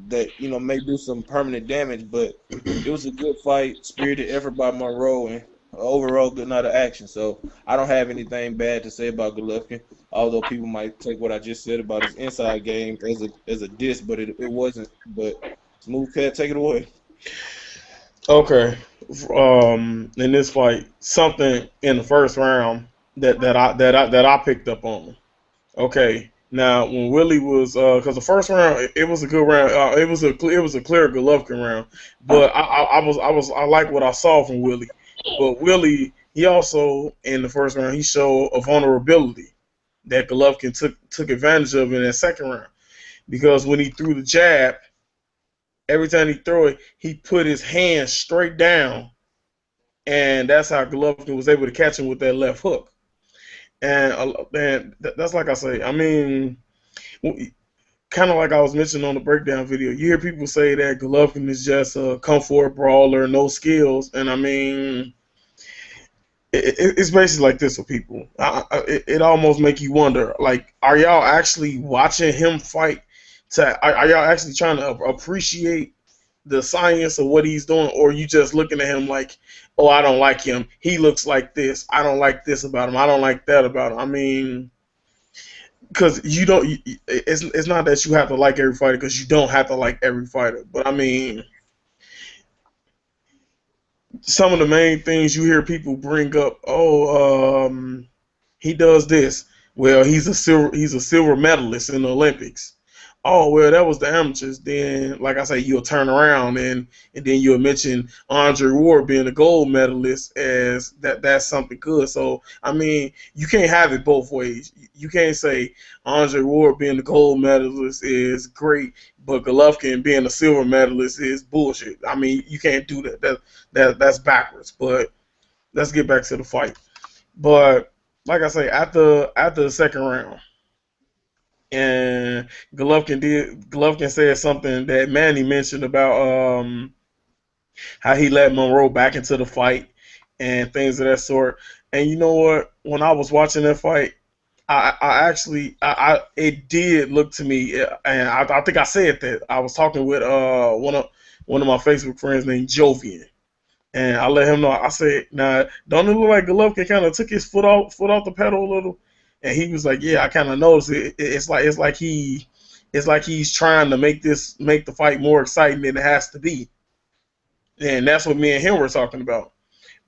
C: that you know may do some permanent damage. But it was a good fight, spirited effort by Monroe, and overall good night of action. So I don't have anything bad to say about Golovkin, although people might take what I just said about his inside game as a diss, but it wasn't. But Smooth Cat, take it away.
A: Okay. In this fight, something in the first round that I picked up on. Okay. Now, when Willie was, because the first round it was a good round. It was a clear Golovkin round, but I like what I saw from Willie. But Willie, he also in the first round he showed a vulnerability that Golovkin took advantage of in that second round, because when he threw the jab, every time he threw it, he put his hand straight down, and that's how Golovkin was able to catch him with that left hook. And that's like I say. I mean, kind of like I was mentioning on the breakdown video. You hear people say that Golovkin is just a comfort brawler, no skills, and I mean, it's basically like this with people. It almost make you wonder, like, are y'all actually watching him fight? Are y'all actually trying to appreciate the science of what he's doing, or are you just looking at him like, oh, I don't like him. He looks like this. I don't like this about him. I don't like that about him. I mean, because you don't. It's not that you have to like every fighter, because you don't have to like every fighter. But I mean, some of the main things you hear people bring up. Oh, he does this. Well, he's a silver medalist in the Olympics. Oh, well, that was the amateurs. Then, like I say, you'll turn around and then you'll mention Andre Ward being a gold medalist as that's something good. So, I mean, you can't have it both ways. You can't say Andre Ward being the gold medalist is great, but Golovkin being a silver medalist is bullshit. I mean, you can't do that. That's backwards. But let's get back to the fight. But like I say, after the second round, and Golovkin said something that Manny mentioned about how he let Monroe back into the fight and things of that sort. And you know what? When I was watching that fight, I actually it did look to me, and I think I said that I was talking with one of my Facebook friends named Jovian, and I let him know. I said, "Now, don't it look like Golovkin kind of took his foot off the pedal a little?" And he was like, "Yeah, I kind of noticed it. It's like he's trying to make the fight more exciting than it has to be." And that's what me and him were talking about.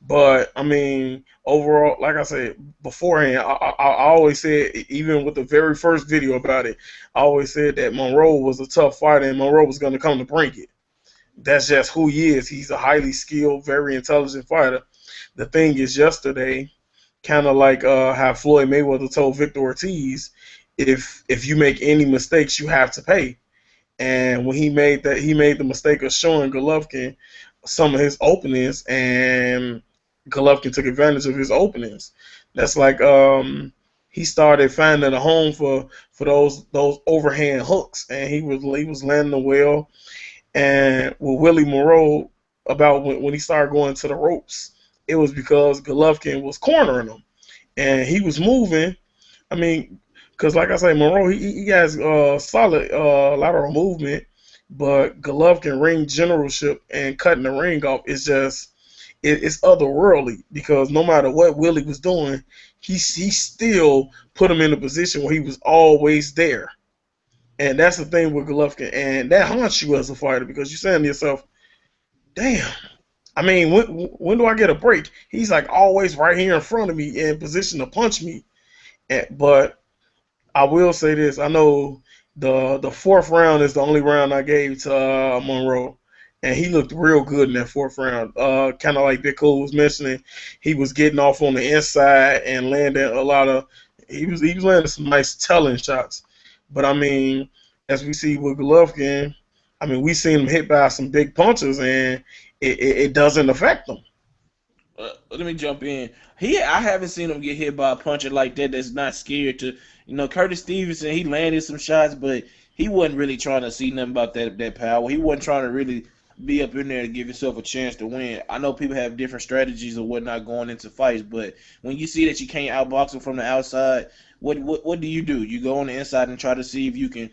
A: But I mean, overall, like I said beforehand, I always said, even with the very first video about it, I always said that Monroe was a tough fighter and Monroe was going to come to bring it. That's just who he is. He's a highly skilled, very intelligent fighter. The thing is, yesterday, kind of like how Floyd Mayweather told Victor Ortiz, if you make any mistakes, you have to pay. And when he made the mistake of showing Golovkin some of his openings, and Golovkin took advantage of his openings. That's like he started finding a home for those overhand hooks, and he was landing them well. And with Willie Monroe, about when he started going to the ropes, it was because Golovkin was cornering him, and he was moving. I mean, because like I say, Monroe he has solid lateral movement, but Golovkin ring generalship and cutting the ring off is just it's otherworldly. Because no matter what Willie was doing, he still put him in a position where he was always there. And that's the thing with Golovkin, and that haunts you as a fighter because you're saying to yourself, "Damn, I mean, when do I get a break?" He's like always right here in front of me in position to punch me. But I will say this: I know the fourth round is the only round I gave to Monroe, and he looked real good in that fourth round. Kind of like Big Cole was mentioning, he was getting off on the inside and landing a lot of. He was landing some nice telling shots. But I mean, as we see with Golovkin, I mean, we seen him hit by some big punches, and it doesn't affect him.
C: Let me jump in. I haven't seen him get hit by a puncher like that. That's not scared to. Curtis Stevenson. He landed some shots, but he wasn't really trying to see nothing about that power. He wasn't trying to really be up in there to give himself a chance to win. I know people have different strategies or whatnot going into fights, but when you see that you can't outbox him from the outside, what do? You go on the inside and try to see if you can,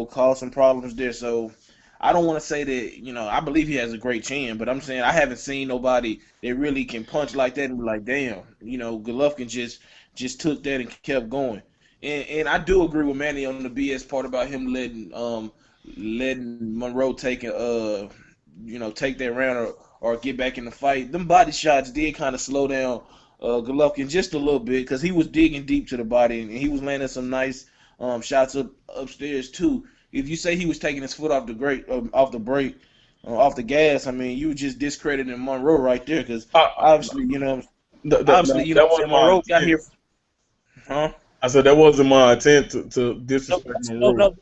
C: cause some problems there. So I don't want to say that, I believe he has a great chin, but I'm saying I haven't seen nobody that really can punch like that and be like, damn, Golovkin just took that and kept going. And I do agree with Manny on the BS part about him letting Monroe take take that round or get back in the fight. Them body shots did kind of slow down Golovkin just a little bit because he was digging deep to the body and he was landing some nice shots upstairs too. If you say he was taking his foot off the brake, off the gas, I mean you just discrediting Monroe right there because obviously Monroe got here. Huh?
A: I said that wasn't my intent to
C: No,
A: disrespect Monroe.
C: no,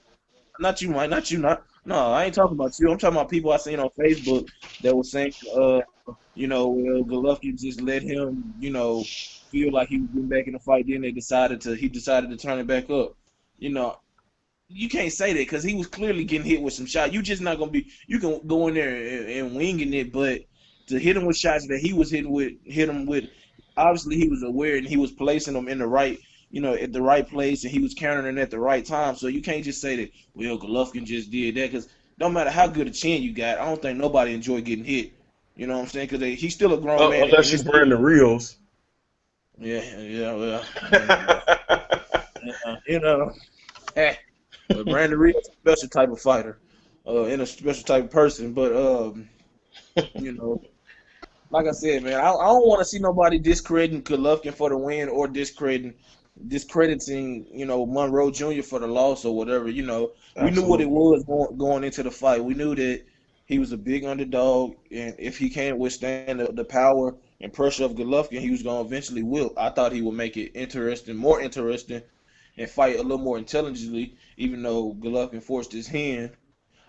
C: not you, Mike. Not you. Not. No, I ain't talking about you. I'm talking about people I seen on Facebook that was saying, Golovkin just let him, feel like he was getting back in the fight. Then he decided to turn it back up. You can't say that because he was clearly getting hit with some shots. You just not gonna be. You can go in there and winging it, but to hit him with shots that he was hit him with. Obviously, he was aware and he was placing them in the right. At the right place, and he was countering at the right time. So you can't just say that, well, Golovkin just did that, because no matter how good a chin you got, I don't think nobody enjoy getting hit. You know what I'm saying? Because he's still a grown man.
A: Unless you burn the reels.
C: Yeah, well. But Brandon Reed is a special type of fighter and a special type of person. But, like I said, man, I don't want to see nobody discrediting Golovkin for the win or discrediting Monroe Jr. for the loss or whatever. We knew what it was going into the fight. We knew that he was a big underdog, and if he can't withstand the power and pressure of Golovkin, he was going to eventually wilt. I thought he would make it more interesting, and fight a little more intelligently, even though Golovkin forced his hand.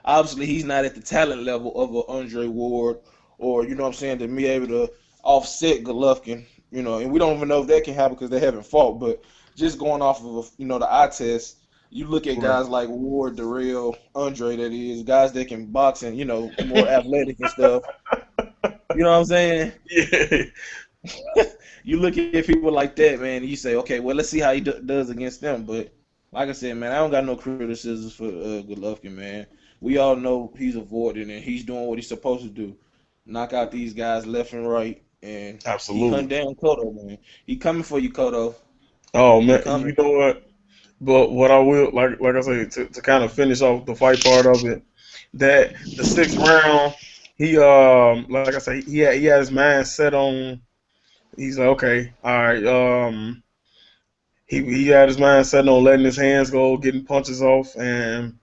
C: Obviously, he's not at the talent level of a Andre Ward or, to be able to offset Golovkin. And we don't even know if that can happen because they haven't fought. But just going off of, the eye test, you look at guys like Ward, Darrell, Andre, that is, guys that can box and, more athletic and stuff. You know what I'm saying?
A: Yeah.
C: You look at people like that, man, and you say, okay, well, let's see how he does against them. But like I said, man, I don't got no criticisms for Golovkin, man. We all know he's avoiding and he's doing what he's supposed to do. Knock out these guys left and right. And
A: Absolutely.
C: He hunt down Cotto, man. He coming for you, Cotto.
A: Oh man, you know what? But what I will like I say to kind of finish off the fight part of it, that the sixth round, he like I say he had his mind set on. He's like, okay, all right. He had his mind set on letting his hands go, getting punches off, and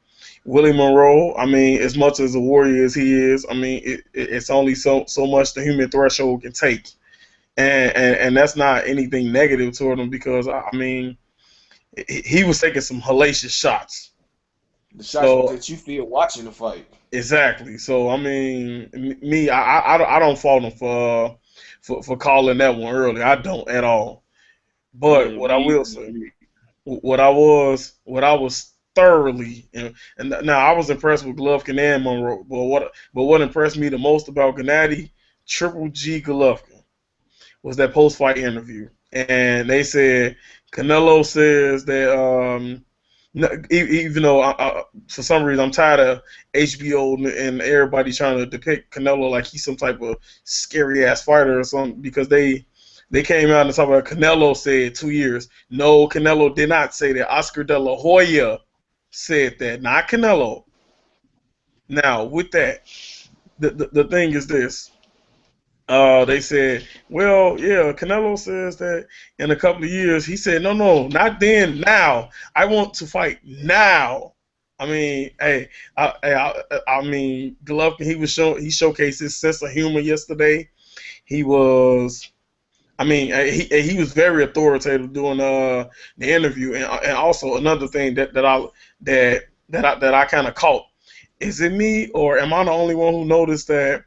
A: Willie Monroe. I mean, as much as a warrior as he is, I mean, it's only so much the human threshold can take. And that's not anything negative toward him because I mean he was taking some hellacious shots,
C: The shots
A: So
C: that you feel watching the fight.
A: exactly. So I mean, me, I don't fault him for calling that one early. I don't at all. But
B: Yeah,
A: what I
B: me
A: will
B: either.
A: say, what I was thoroughly, and now I was impressed with Golovkin and Monroe. But what impressed me the most about Gennady Triple G Golovkin was that post fight interview, and they said Canelo says that even though for some reason I'm tired of HBO and everybody trying to depict Canelo like he's some type of scary ass fighter or something because they came out and talked about Canelo said 2 years. No, Canelo did not say that. Oscar De La Hoya said that, not Canelo. Now with that, the thing is this. They said, well, yeah, Canelo says that in a couple of years. He said, no, no, not then, now. I want to fight now. I mean, hey, I mean, Golovkin, he showcased his sense of humor yesterday. He was, I mean, he was very authoritative during the interview, and also another thing that I kind of caught. Is it me or am I the only one who noticed that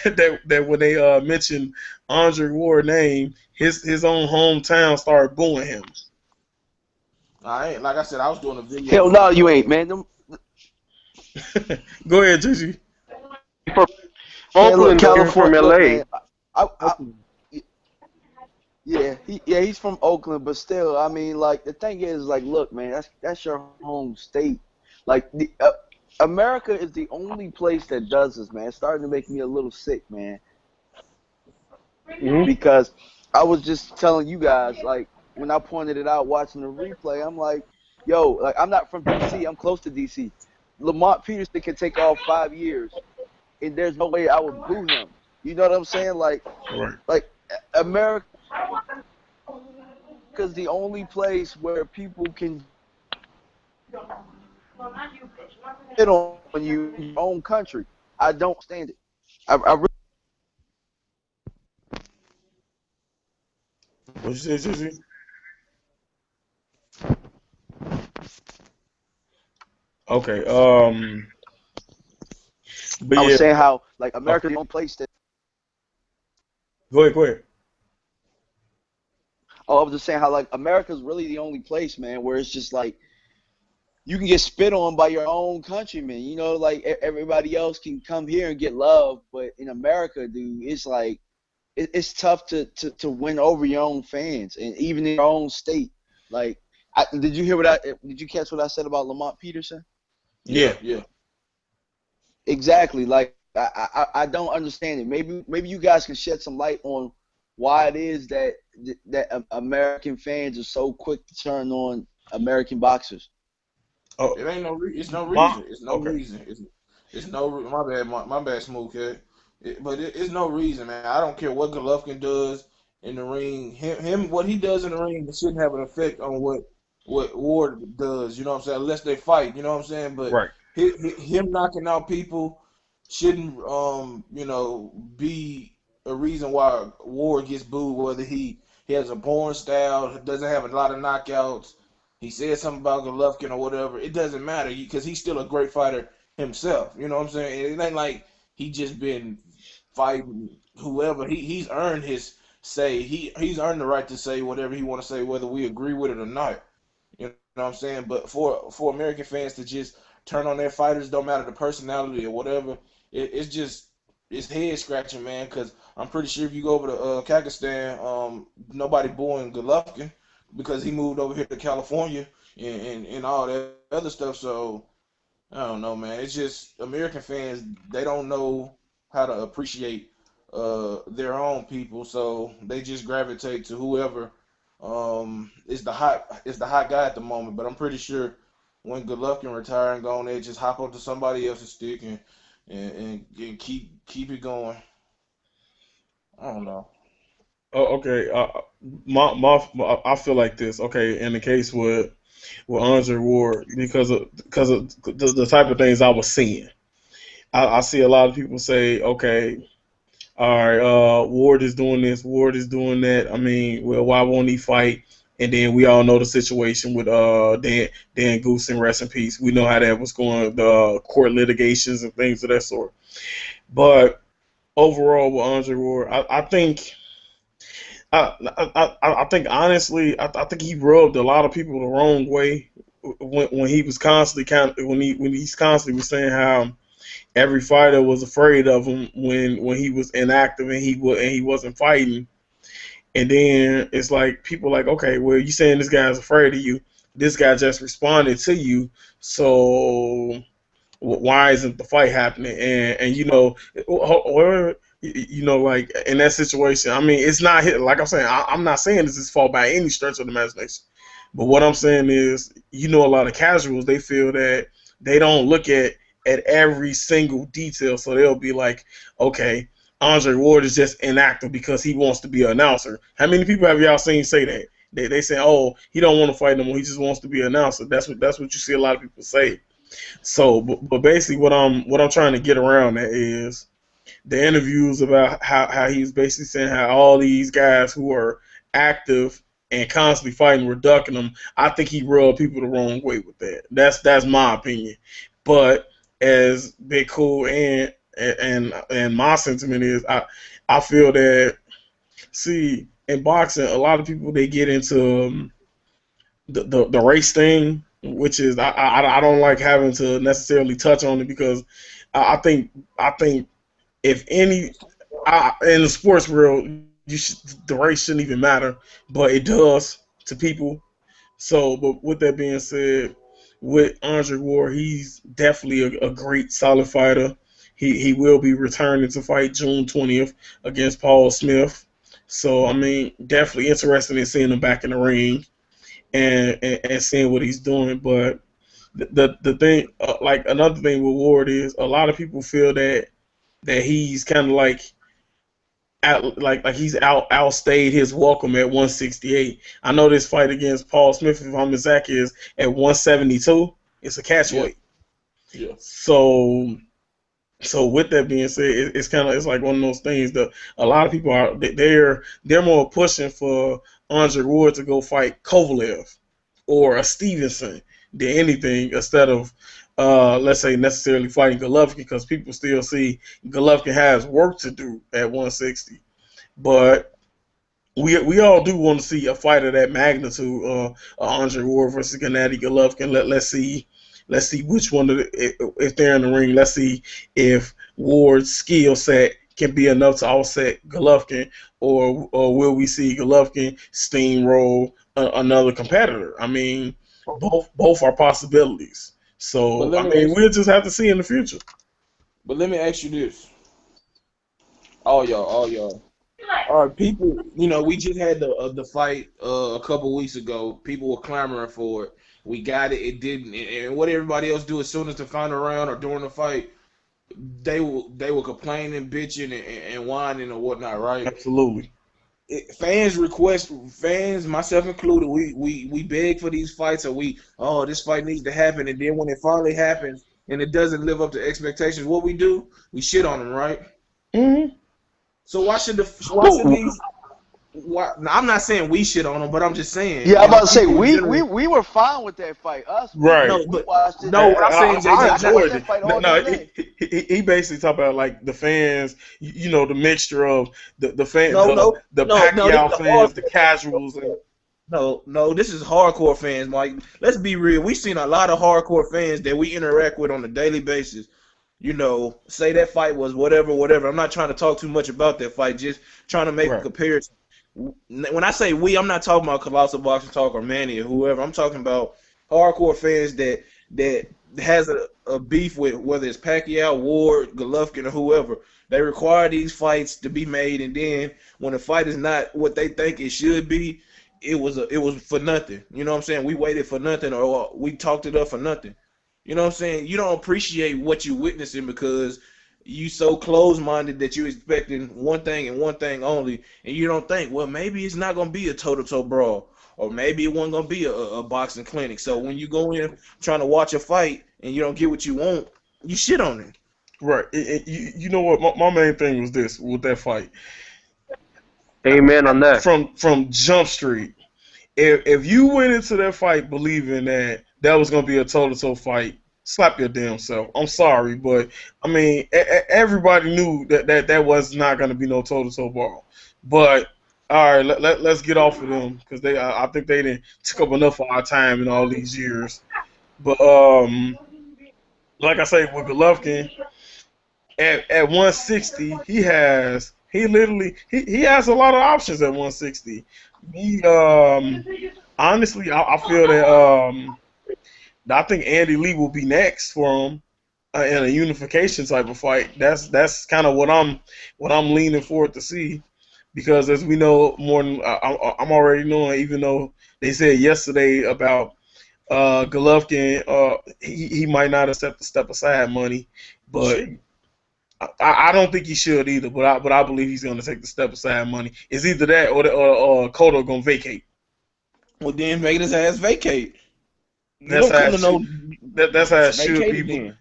A: that when they mentioned Andre Ward's name, his own hometown started booing him.
C: I ain't like I said. I was doing a video
D: Hell
C: for
D: no, you ain't, man.
A: Go ahead, Gigi.
B: From
D: Man, look,
B: Oakland, though. You're from
D: California. Look,
B: LA.
D: man. I
B: Oakland.
D: yeah, he's from Oakland, but still, I mean, like the thing is, like, look, man, that's your home state. Like, America is the only place that does this, man. It's starting to make me a little sick, man,
B: Mm-hmm.
D: because I was just telling you guys, like, when I pointed it out watching the replay, I'm like, yo, like, I'm not from DC, I'm close to DC. Lamont Peterson can take off 5 years, and there's no way I would boo him. You know what I'm saying?
A: Right.
D: Like America is the only place where people can hit on you in your own country. I don't stand it. I really
A: What you say, Gigi? Okay. But
D: I was
A: yeah.
D: saying how like
A: Okay.
D: America is the only place that.
A: Go ahead. Go ahead.
D: Oh, I was just saying how like America's really the only place, man, where it's just like you can get spit on by your own countrymen. You know, like everybody else can come here and get love, but in America, dude, it's like it's tough to win over your own fans and even in your own state. Like, did you catch what I said about Lamont Peterson?
C: yeah,
A: Yeah.
C: yeah.
D: Exactly. Like I don't understand it. Maybe you guys can shed some light on why it is that American fans are so quick to turn on American boxers.
A: Oh,
C: It ain't no. It's no
A: my.
C: reason. It's no
A: Okay.
C: reason. It's no. My bad. My bad. Smooth cat. It's no reason, man. I don't care what Golovkin does in the ring. What he does in the ring shouldn't have an effect on what Ward does. You know what I'm saying? Unless they fight. You know what I'm saying? But
A: Right.
C: him knocking out people shouldn't be a reason why Ward gets booed. Whether he has a born style, doesn't have a lot of knockouts. He said something about Golovkin or whatever. It doesn't matter because he's still a great fighter himself. You know what I'm saying? It ain't like he just been fighting whoever. He's earned his say. He's earned the right to say whatever he want to say, whether we agree with it or not. You know what I'm saying? But for American fans to just turn on their fighters, don't matter the personality or whatever, it's head scratching, man. Because I'm pretty sure if you go over to Kazakhstan, nobody booing Golovkin because he moved over here to California and all that other stuff. So I don't know, man. It's just American fans, they don't know how to appreciate their own people, so they just gravitate to whoever is the hot guy at the moment. But I'm pretty sure when Golovkin retire and go on, they just hop onto somebody else's stick and keep it going. I don't know.
A: Oh, okay. I feel like this. Okay, in the case with Andre Ward, because of the type of things I was seeing, I see a lot of people say, okay, all right, Ward is doing this, Ward is doing that. I mean, well, why won't he fight? And then we all know the situation with Dan Goose, and rest in peace. We know how that was going, the court litigations and things of that sort. But overall, with Andre Ward, I think. I think honestly, I think he rubbed a lot of people the wrong way when he was constantly when he's constantly was saying how every fighter was afraid of him when he was inactive and he wasn't fighting. And then it's like people like, okay, well, you saying this guy's afraid of you. This guy just responded to you, so why isn't the fight happening? And or like in that situation, I mean, it's not hit. Like I'm saying, I'm not saying this is his fault by any stretch of the imagination. But what I'm saying is, a lot of casuals, they feel that they don't look at every single detail, so they'll be like, okay, Andre Ward is just inactive because he wants to be an announcer. How many people have y'all seen say that? They say, oh, he don't want to fight no more. He just wants to be an announcer. That's what you see a lot of people say. So, but basically, what I'm trying to get around that is the interviews about how he's basically saying how all these guys who are active and constantly fighting were ducking them. I think he rubbed people the wrong way with that. That's my opinion. But as Big Cool and my sentiment is, I feel that, see, in boxing, a lot of people, they get into the race thing, which is I don't like having to necessarily touch on it, because I think if any in the sports world, the race shouldn't even matter, but it does to people. So, but with that being said, with Andre Ward, he's definitely a great, solid fighter. He will be returning to fight June 20th against Paul Smith. So, I mean, definitely interested in seeing him back in the ring and seeing what he's doing. But the thing, like another thing with Ward is, a lot of people feel that he's kind of like he's outstayed his welcome at 168. I know this fight against Paul Smith, if I'm exact, is at 172. It's a catch weight.
C: Yeah.
A: So with that being said, it's like one of those things that a lot of people they're more pushing for Andre Ward to go fight Kovalev or a Stevenson than anything, instead of let's say necessarily fighting Golovkin, because people still see Golovkin has work to do at 160. But we all do want to see a fight of that magnitude, Andre Ward versus Gennady Golovkin. Let's see which one if they're in the ring. Let's see if Ward's skill set can be enough to offset Golovkin, or will we see Golovkin steamroll another competitor? I mean, both are possibilities. So, I mean, we'll just have to see in the future.
C: But let me ask you this. All y'all. All right, people, we just had the fight a couple weeks ago. People were clamoring for it. We got it. It didn't. And what everybody else do as soon as the final round or during the fight, they were complaining, bitching, and whining and whatnot, right?
A: Absolutely.
C: Fans, myself included, we beg for these fights, or this fight needs to happen, and then when it finally happens and it doesn't live up to expectations, what we do? We shit on them, right?
A: Mm-hmm.
C: So why should these? I'm not saying we shit on them, but I'm just saying.
D: Yeah, I'm about to say we were fine with that fight. Us,
A: right?
C: What I'm saying,
A: he basically talked about like the fans, the mixture of the fans, the Pacquiao fans, the casuals.
C: No, this is hardcore fans, Mike. Let's be real. We've seen a lot of hardcore fans that we interact with on a daily basis. Say that fight was whatever. I'm not trying to talk too much about that fight, just trying to make a comparison. When I say we, I'm not talking about Colossal Boxing Talk or Manny or whoever. I'm talking about hardcore fans that has a beef with, whether it's Pacquiao, Ward, Golovkin, or whoever. They require these fights to be made, and then when the fight is not what they think it should be, it was for nothing. You know what I'm saying? We waited for nothing, or we talked it up for nothing. You know what I'm saying? You don't appreciate what you're witnessing because you so close-minded that you're expecting one thing and one thing only, and you don't think, well, maybe it's not going to be a toe-to-toe brawl, or maybe it wasn't going to be a boxing clinic. So when you go in trying to watch a fight and you don't get what you want, you shit on it.
A: Right. You know what? My main thing was this with that fight.
B: Amen on that.
A: From Jump Street, if you went into that fight believing that was gonna be a toe-to-toe fight, slap your damn self. I'm sorry, but I mean, everybody knew that was not gonna be no toe-to-toe ball. But all right, let's get off of them because I think they didn't took up enough of our time in all these years. But like I say, with Golovkin at 160, he has a lot of options at 160. He honestly, I feel that I think Andy Lee will be next for him in a unification type of fight. That's kind of what I'm leaning forward to see, because as we know more than I'm already knowing, even though they said yesterday about Golovkin, he might not accept the step aside money, but I don't think he should either. But I believe he's going to take the step aside money. It's either that or Cotto going to vacate.
C: Well, then make his ass vacate.
A: That's how it should be.
C: Then.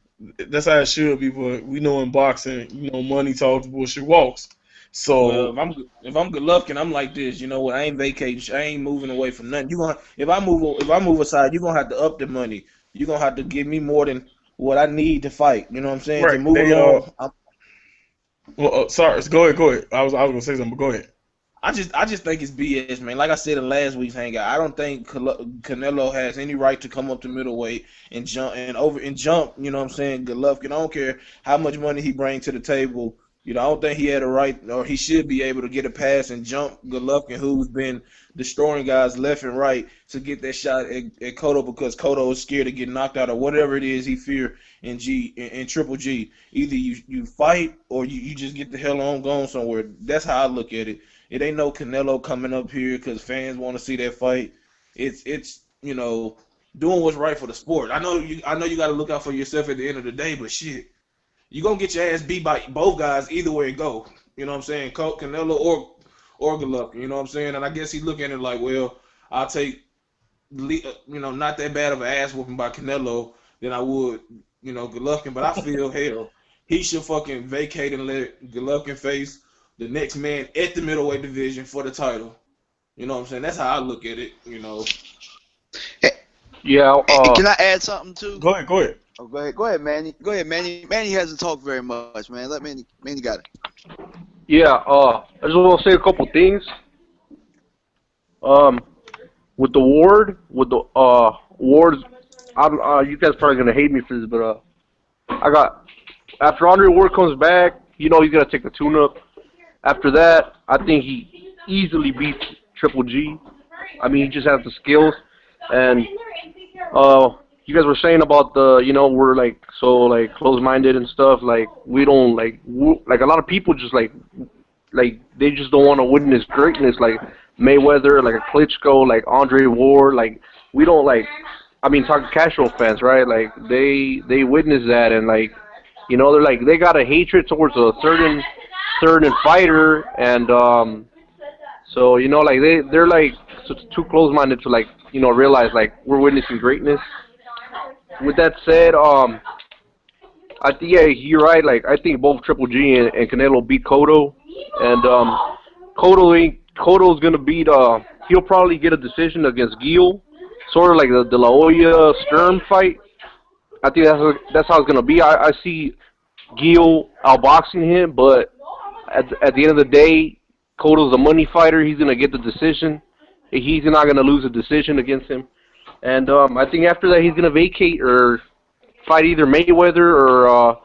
A: That's how it should be. But we know in boxing, money talks, bullshit walks. So
C: well, if I'm Golovkin, I'm like this. You know what? I ain't vacating. I ain't moving away from nothing. If I move aside, you're gonna have to up the money. You're gonna have to give me more than what I need to fight. You know what I'm saying?
A: right.
C: To move along.
A: Well, sorry. Go ahead. I was gonna say something, but go ahead.
C: I just think it's BS, man. Like I said in last week's hangout, I don't think Canelo has any right to come up to middleweight and jump. You know what I'm saying? Golovkin. I don't care how much money he brings to the table. I don't think he had a right, or he should be able to get a pass and jump Golovkin, who's been destroying guys left and right, to get that shot at Cotto, because Cotto is scared to get knocked out or whatever it is he fear in Triple G. Either you fight or you just get the hell on going somewhere. That's how I look at it. It ain't no Canelo coming up here because fans want to see that fight. It's doing what's right for the sport. I know you got to look out for yourself at the end of the day, but shit. You're going to get your ass beat by both guys either way it go. You know what I'm saying? Canelo or Golovkin. You know what I'm saying? And I guess he's looking at it like, well, I'll take, not that bad of an ass whooping by Canelo than I would, Golovkin. But I feel, hell, he should fucking vacate and let Golovkin face the next man at the middleweight division for the title. You know what I'm saying? That's how I look at it,
B: Yeah.
D: Can I add something too?
A: Go ahead.
D: Oh, go ahead, Manny. Go ahead, Manny. Manny hasn't talked very much, man. Let Manny got it.
B: Yeah. I just want to say a couple things. With the Ward, Ward's, you guys probably gonna hate me for this, but after Andre Ward comes back, he's gonna take the tune-up. After that, I think he easily beats Triple G. I mean, he just has the skills. And you guys were saying about we're like so like close-minded and stuff. Like we don't like a lot of people just like they just don't want to witness greatness like Mayweather, like a Klitschko, like Andre Ward. Like we don't like. I mean, talking casual fans, right? Like they witness that and like they're like they got a hatred towards a certain fighter, and so like they're like too close-minded to like realize like we're witnessing greatness. With that said, I think you're right. Like I think both Triple G and Canelo beat Cotto, and Cotto's gonna beat. He'll probably get a decision against Gil, sort of like the De La Hoya Stern fight. I think that's how it's gonna be. I see Gil outboxing him, but at the end of the day, Cotto's a money fighter. He's gonna get the decision. He's not gonna lose a decision against him. And I think after that he's gonna vacate or fight either Mayweather or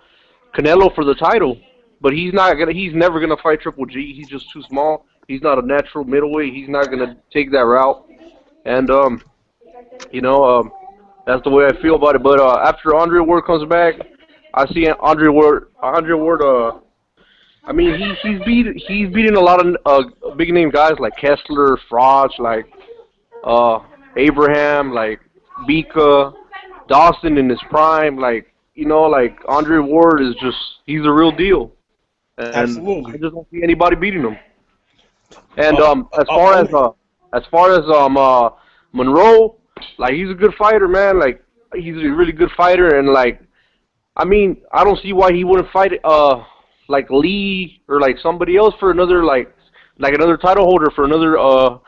B: Canelo for the title. But he's never gonna fight Triple G. He's just too small. He's not a natural middleweight. He's not gonna take that route. And that's the way I feel about it. But after Andre Ward comes back, I see Andre Ward. I mean, he's beating a lot of big name guys like Kessler, Froch, like Abraham, like Bika, Dawson in his prime. Like like Andre Ward is he's the real deal. And
A: Absolutely.
B: I just don't see anybody beating him. And as far as Monroe, like he's a good fighter, man. Like he's a really good fighter, and like I mean, I don't see why he wouldn't fight like Lee or like somebody else for another like another title holder for another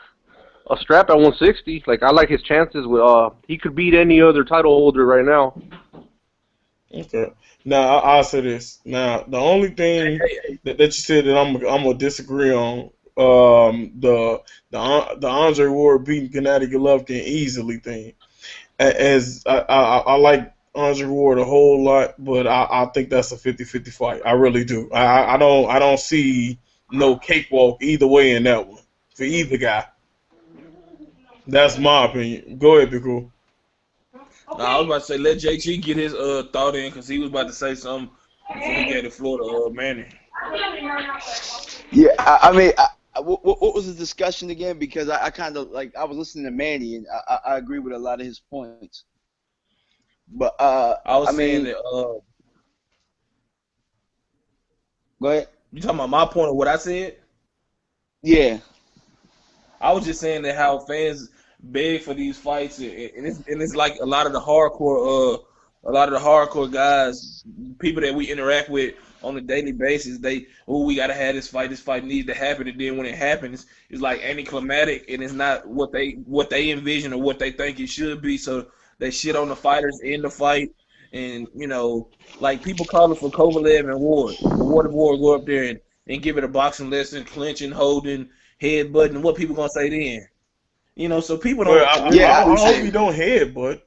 B: a strap at 160. Like, I like his chances with he could beat any other title holder right now.
A: Okay. Now I'll say this. Now the only thing that you said that I'm gonna disagree on, the Andre Ward beating Gennady Golovkin easily thing. As I like Andre Ward a whole lot, but I think that's a 50-50 fight. I really do. I don't see no cakewalk either way in that one for either guy. That's my opinion. Go ahead, be cool.
C: Nah, I was about to say let JG get his thought in because he was about to say something before he gave the floor to Manny.
D: Yeah, I mean, what was the discussion again? Because I kind of like I was listening to Manny, and I agree with a lot of his points. But
C: I was saying
D: mean,
C: that.
D: Go ahead.
C: You talking about my point of what I said?
D: Yeah.
C: I was just saying that how fans beg for these fights, and it's like a lot of the hardcore guys, people that we interact with on a daily basis, we gotta have this fight needs to happen, and then when it happens, it's like anticlimactic, and it's not what they envision or what they think it should be. So they shit on the fighters in the fight, and like people calling for Kovalev and Ward. Ward go up there and give it a boxing lesson, clinching, holding, headbutting. What people gonna say then? So people don't.
A: Well,
C: Really
A: I
C: appreciate
A: hope you don't head, but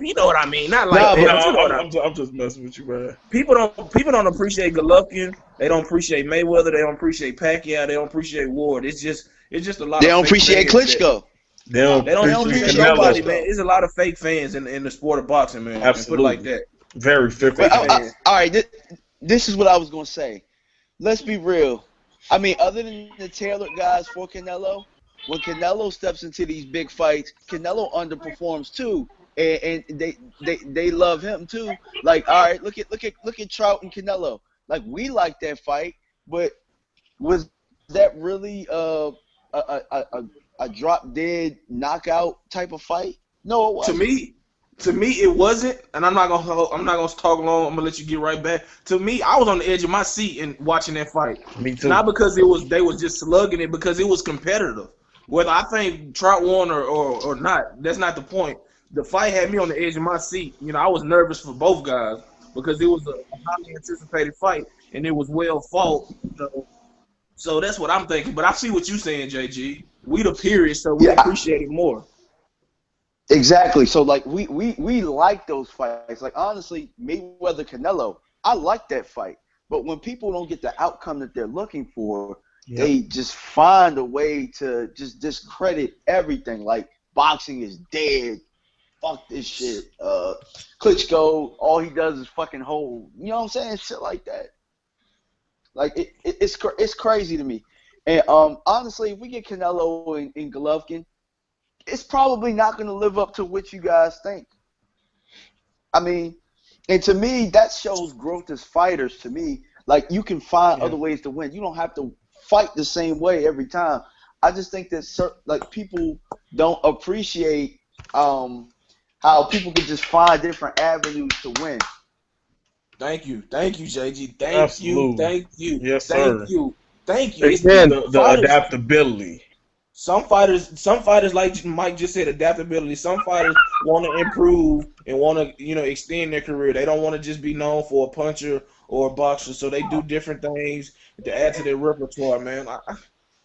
C: you know what I mean. Not like
D: Nah,
C: that.
D: but
C: But you know what I mean.
A: I'm just messing with you, man.
C: People don't appreciate Golovkin. They don't appreciate Mayweather. They don't appreciate Pacquiao. They don't appreciate Ward. It's just a lot.
D: They
C: of
D: don't
C: fake
D: appreciate
C: fans
D: Klitschko.
A: They don't
C: appreciate
A: appreciate
C: nobody,
A: Canelo.
C: man. There's a lot of fake fans in the sport of boxing, man.
A: Absolutely.
C: Put it like that.
A: Very fickle.
C: Fake
D: But
C: fans.
D: all right, this is what I was gonna say. Let's be real. I mean, other than the tailored guys for Canelo, when Canelo steps into these big fights, Canelo underperforms too, and they love him too. Like, all right, look at Trout and Canelo. Like, we like that fight, but was that really a drop dead knockout type of fight? No, it wasn't.
C: To me, it wasn't, and I'm not gonna talk long. I'm gonna let you get right back. To me, I was on the edge of my seat and watching that fight.
A: Me too.
C: Not because they was just slugging it, because it was competitive. Whether I think Trout won or not, that's not the point. The fight had me on the edge of my seat. I was nervous for both guys because it was a highly anticipated fight and it was well fought. So that's what I'm thinking. But I see what you're saying, JG. We the period, so we appreciate it more.
D: Exactly. So like we like those fights. Like, honestly, Mayweather Canelo, I like that fight. But when people don't get the outcome that they're looking for, they just find a way to just discredit everything. Like, boxing is dead. Fuck this shit. Klitschko, all he does is fucking hold. You know what I'm saying? Shit like that. Like, it's crazy to me. And honestly, if we get Canelo and Golovkin, it's probably not going to live up to what you guys think. I mean, and to me, that shows growth as fighters. To me, like, you can find other ways to win. You don't have to fight the same way every time. I just think that people don't appreciate how people can just find different avenues to win.
C: Thank you, JG.
A: Absolutely.
C: Thank you.
A: Yes, sir.
C: Thank you.
A: Again, the adaptability.
C: Some fighters, like Mike just said, adaptability. Some fighters want to improve and want to, extend their career. They don't want to just be known for a puncher or a boxer, so they do different things to add to their repertoire, man.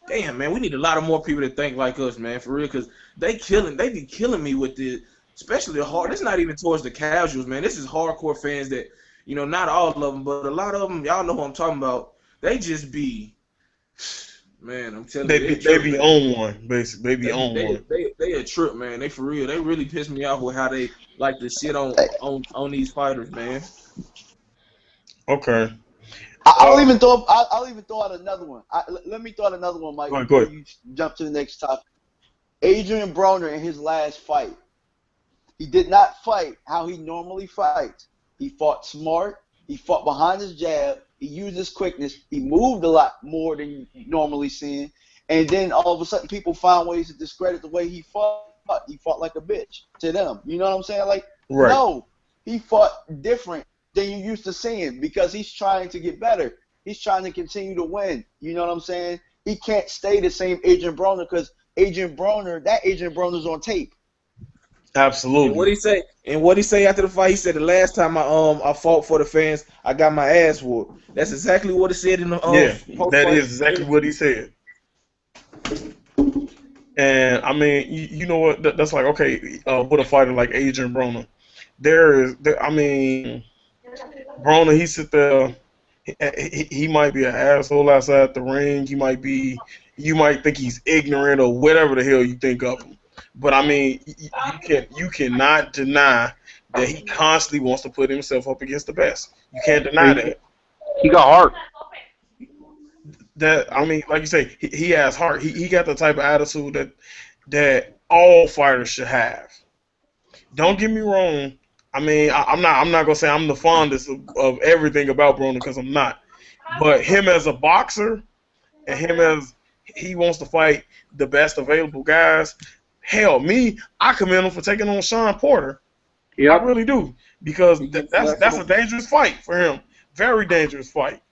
C: Damn, man, we need a lot of more people that think like us, man, for real, because they be killing me with the, especially the hard. It's not even towards the casuals, man. This is hardcore fans that, not all of them, but a lot of them, y'all know who I'm talking about. They just be. Man, I'm telling you,
A: they be on one, basically. They be on one.
C: They a trip, man. They for real. They really piss me off with how they like to shit on these fighters, man.
A: Okay.
D: I'll even throw out another one. Let me throw out another one, Mike.
A: Go ahead.
D: You jump to the next topic. Adrian Broner in his last fight, he did not fight how he normally fights. He fought smart. He fought behind his jab. He used his quickness. He moved a lot more than you normally see. And then all of a sudden, people found ways to discredit the way he fought. He fought like a bitch to them. You know what I'm saying? Like,
A: right.
D: No, he fought different than you used to seeing because he's trying to get better. He's trying to continue to win. You know what I'm saying? He can't stay the same Adrian Broner because Adrian Broner, that Adrian Broner's on tape.
A: Absolutely.
C: And what he say? And what he say after the fight? He said the last time I fought for the fans, I got my ass whooped. That's exactly what he said in the
A: Yeah,
C: post
A: that
C: fight.
A: is exactly what he said. And I mean, you know what? That's like okay, with a fighter like Adrian Broner, I mean, Broner, he sit there. He might be an asshole outside the ring. You might think he's ignorant or whatever the hell you think of him. But I mean, you cannot deny that he constantly wants to put himself up against the best. You can't deny that.
B: He got heart.
A: That I mean, like you say, he has heart. He got the type of attitude that all fighters should have. Don't get me wrong. I mean, I'm not gonna say I'm the fondest of everything about Broner because I'm not. But him as a boxer and him as he wants to fight the best available guys. Hell, I commend him for taking on Sean Porter.
B: Yep.
A: I really do because that's a dangerous fight for him. Very dangerous fight.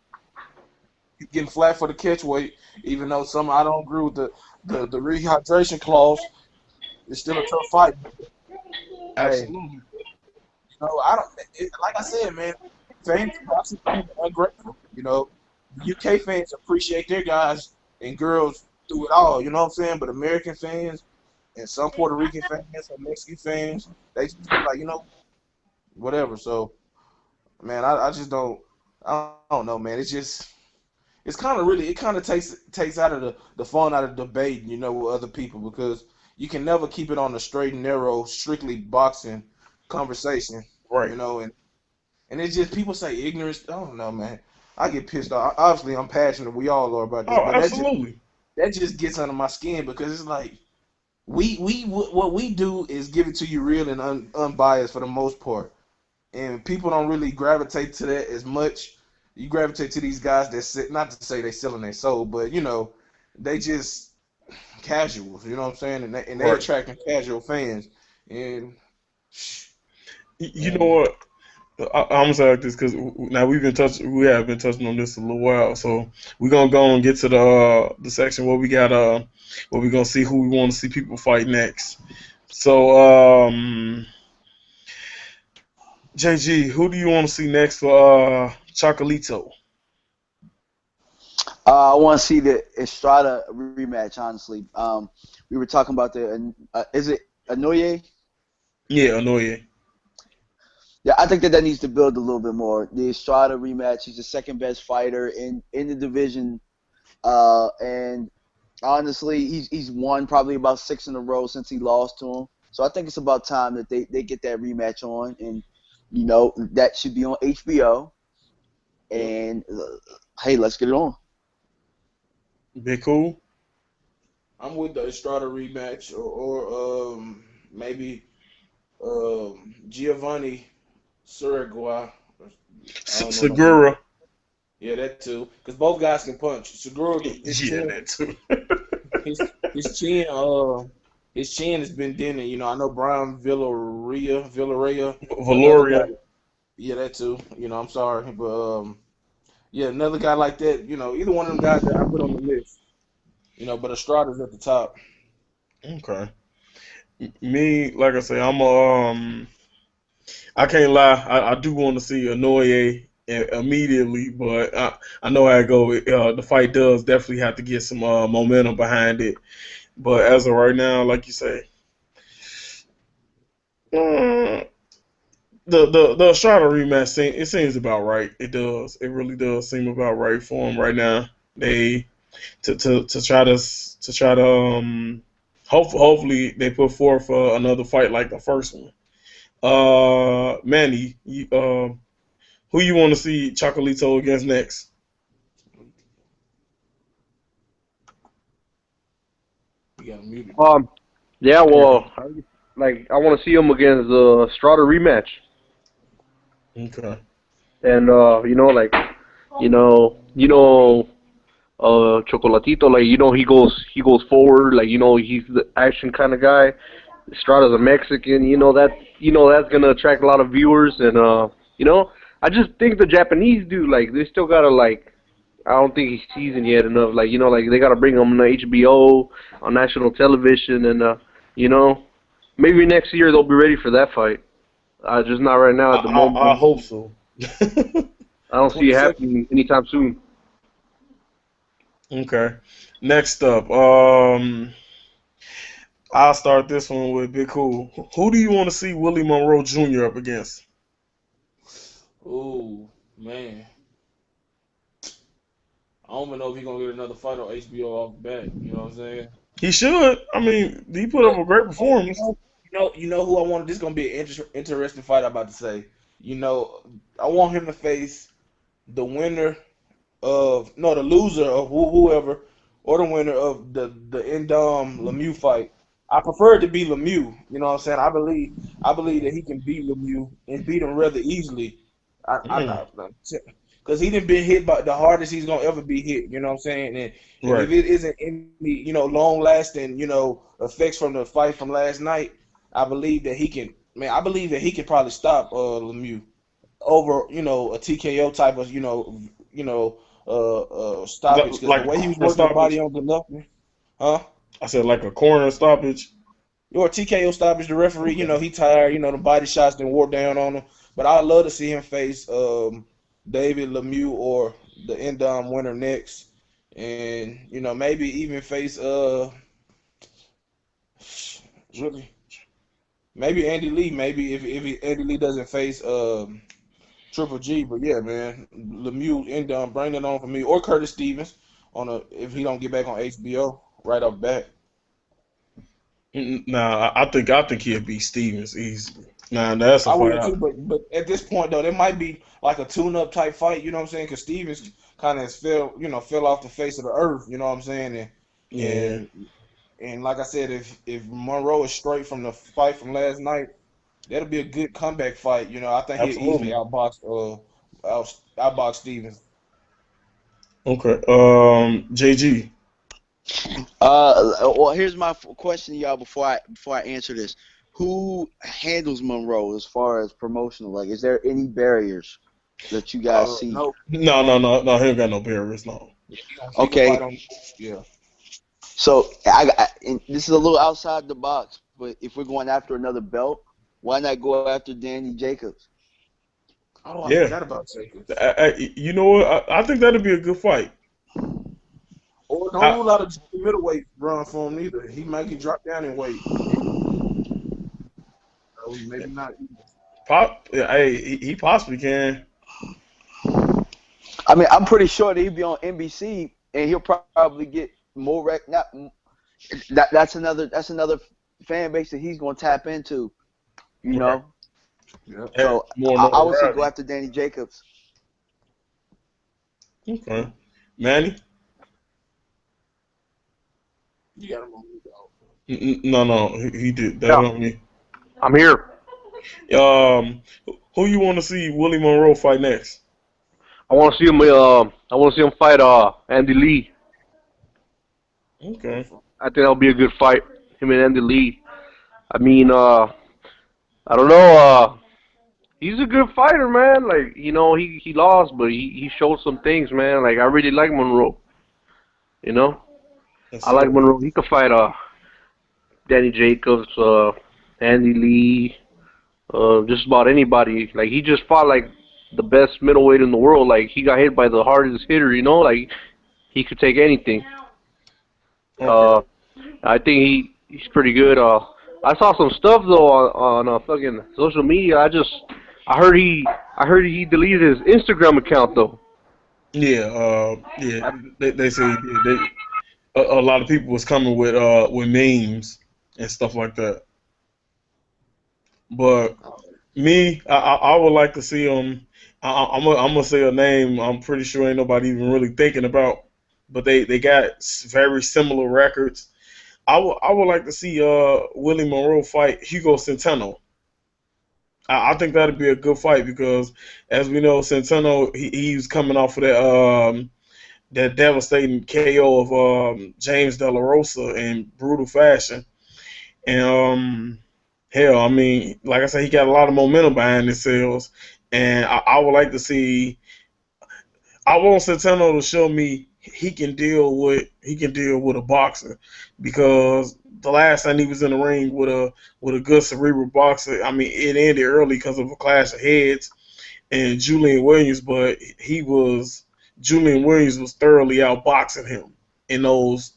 C: He's getting flat for the catch weight, even though I don't agree with the rehydration clause. It's still a tough fight.
A: Absolutely.
C: I don't like I said, man. Fans are ungrateful. UK fans appreciate their guys and girls through it all. You know what I'm saying? But American fans and some Puerto Rican fans and Mexican fans, they just like whatever. So, man, I just don't. I don't know, man. It's kind of takes out of the fun out of debating, with other people because you can never keep it on the straight and narrow, strictly boxing conversation,
A: Right.
C: And it's just people say ignorance. I don't know, man. I get pissed off. Obviously, I'm passionate. We all are about this.
A: Oh,
C: but
A: absolutely.
C: That just gets under my skin because it's like what we do is give it to you real and unbiased for the most part, and people don't really gravitate to that as much. You gravitate to these guys that sit, not to say they selling their soul, but they just casuals. You know what I'm saying? And they
A: Right.
C: attracting casual fans. And
A: You know what? I'm gonna say like this because now we have been touching on this a little while, so we're gonna go and get to the section where we got where we're gonna see who we want to see people fight next. So JG, who do you want to see next for Chocolito?
D: I want to see the Estrada rematch. Honestly, we were talking about is it Anoye?
A: Yeah, Anoye.
D: Yeah, I think that needs to build a little bit more. The Estrada rematch. He's the second best fighter in the division, and honestly, he's won probably about 6 in a row since he lost to him. So I think it's about time that they get that rematch on, and that should be on HBO. And hey, let's get it on.
A: Be cool.
C: I'm with the Estrada rematch or maybe Giovanni Segura.
A: Segura.
C: Yeah, that too. Because both guys can punch. Segura,
A: That too.
C: his chin has been dented. I know Brian Villarreal.
A: Valoria.
C: Yeah, that too. I'm sorry, but yeah, another guy like that. Either one of them guys that I put on the list. But Estrada's at the top.
A: Okay. Me, like I say, I can't lie. I do want to see Anoye immediately, but I know how it go. The fight does definitely have to get some momentum behind it. But as of right now, like you say, the Estrada rematch it seems about right. It does. It really does seem about right for him right now. They to try to hopefully they put forth another fight like the first one. Manny, who you want to see Chocolito against next?
C: You got muted.
B: Yeah, well, I want to see him against Strada rematch.
A: Okay.
B: And Chocolatito, he goes forward, he's the action kind of guy. Strada's a Mexican, that's gonna attract a lot of viewers, and I just think the Japanese do they still gotta I don't think he's seasoned yet enough. Like, like they got to bring him on HBO, on national television, and maybe next year they'll be ready for that fight. Just not right now at the
A: I
B: moment.
A: hope so.
B: I don't see it
C: 22nd.
B: happening anytime soon.
A: Okay. Next up, I'll start this one with Big Cool. Who do you want to see Willie Monroe Jr. up against?
C: Ooh, man. I don't even know if he's gonna get another fight on HBO off the bat. You know what I'm saying?
A: He should. I mean, he put up a great performance.
C: You know who I want. This is gonna be an interesting fight. I'm about to say. You know, I want him to face the winner of no, the loser of whoever, or the winner of the Endom Lemieux fight. I prefer it to be Lemieux. You know what I'm saying? I believe that he can beat Lemieux and beat him rather easily.
A: Mm,
C: Because he didn't been hit by the hardest he's gonna ever be hit. You know what I'm saying? And
A: right.
C: if it isn't any long lasting effects from the fight from last night, I believe that he can. Man, I believe that he can probably stop Lemieux over a TKO type of stoppage, because
A: Like
C: the way he was
A: a
C: working the body
A: stoppage.
C: on Golovkin, huh?
A: I said like a corner stoppage.
C: Or TKO stoppage. The referee,
A: Okay.
C: he tired. The body shots didn't wore down on him. But I'd love to see him face David Lemieux or the Endom winner next, and maybe even face really maybe Andy Lee. Maybe if Andy Lee doesn't face Triple G. But yeah, man, Lemieux Endom, bring it on for me, or Curtis Stevens if he don't get back on HBO right off bat.
A: Nah, I think he'll beat Stevens easily. Nah, that's a
C: I
A: fight.
C: would too, but at this point though, there might be like a tune-up type fight. You know what I'm saying? Because Stevens kind of fell off the face of the earth. You know what I'm saying? And
A: Yeah,
C: and and like I said, if Monroe is straight from the fight from last night, that'll be a good comeback fight. I think he'll easily
A: absolutely.
C: outbox Stevens.
A: Okay. JG.
D: Well, here's my question, y'all. Before I answer this, who handles Monroe as far as promotional? Like, is there any barriers that you guys see?
C: No,
A: No. He ain't got no barriers. No.
C: he gonna fight
D: Okay,
C: on. Yeah.
D: so and this is a little outside the box, but if we're going after another belt, why not go after Danny Jacobs?
C: Oh, I
A: Yeah.
C: forgot about Jacobs.
A: You know what? I think that'd be a good fight.
C: Or don't
A: I,
C: rule out a middleweight run for him either. He might get dropped down in weight. Maybe not.
A: yeah, hey, he possibly can.
D: I mean, I'm pretty sure that he'll be on NBC and he'll probably get more not that's another fan base that he's going to tap into, you
A: Right.
D: know.
C: Yeah.
A: Have
D: So
A: more
D: I would say go
A: notoriety.
D: after Danny Jacobs.
A: Okay. Manny?
C: You got him on me, dog.
A: No. He did that
B: Yeah,
A: on me.
B: I'm here.
A: Who you want to see Willie Monroe fight next?
B: I want to see him. I want to see him fight Andy Lee.
A: Okay.
B: I think that'll be a good fight. Him and Andy Lee. I mean, I don't know. He's a good fighter, man. Like, he lost, but he showed some things, man. Like, I really like Monroe. You know,
A: Yes,
B: I like
A: sir.
B: Monroe. He could fight Danny Jacobs, Andy Lee, just about anybody. Like, he just fought like the best middleweight in the world. Like, he got hit by the hardest hitter. Like he could take anything.
A: Okay.
B: Uh, I think he's pretty good. I saw some stuff though on fucking social media. I heard he deleted his Instagram account though.
A: Yeah. Yeah. They say he did. A lot of people was coming with memes and stuff like that. But me, I would like to see him. I'm gonna say a name. I'm pretty sure ain't nobody even really thinking about. But they got very similar records. I would like to see Willie Monroe fight Hugo Centeno. I think that'd be a good fight because, as we know, Centeno he's coming off of that devastating KO of James De La Rosa in brutal fashion, and hell, I mean, like I said, he got a lot of momentum behind himself, and I would like to see I want Centeno to show me he can deal with a boxer, because the last time he was in the ring with a good cerebral boxer, I mean, it ended early because of a clash of heads and Julian Williams, but Julian Williams was thoroughly outboxing him in those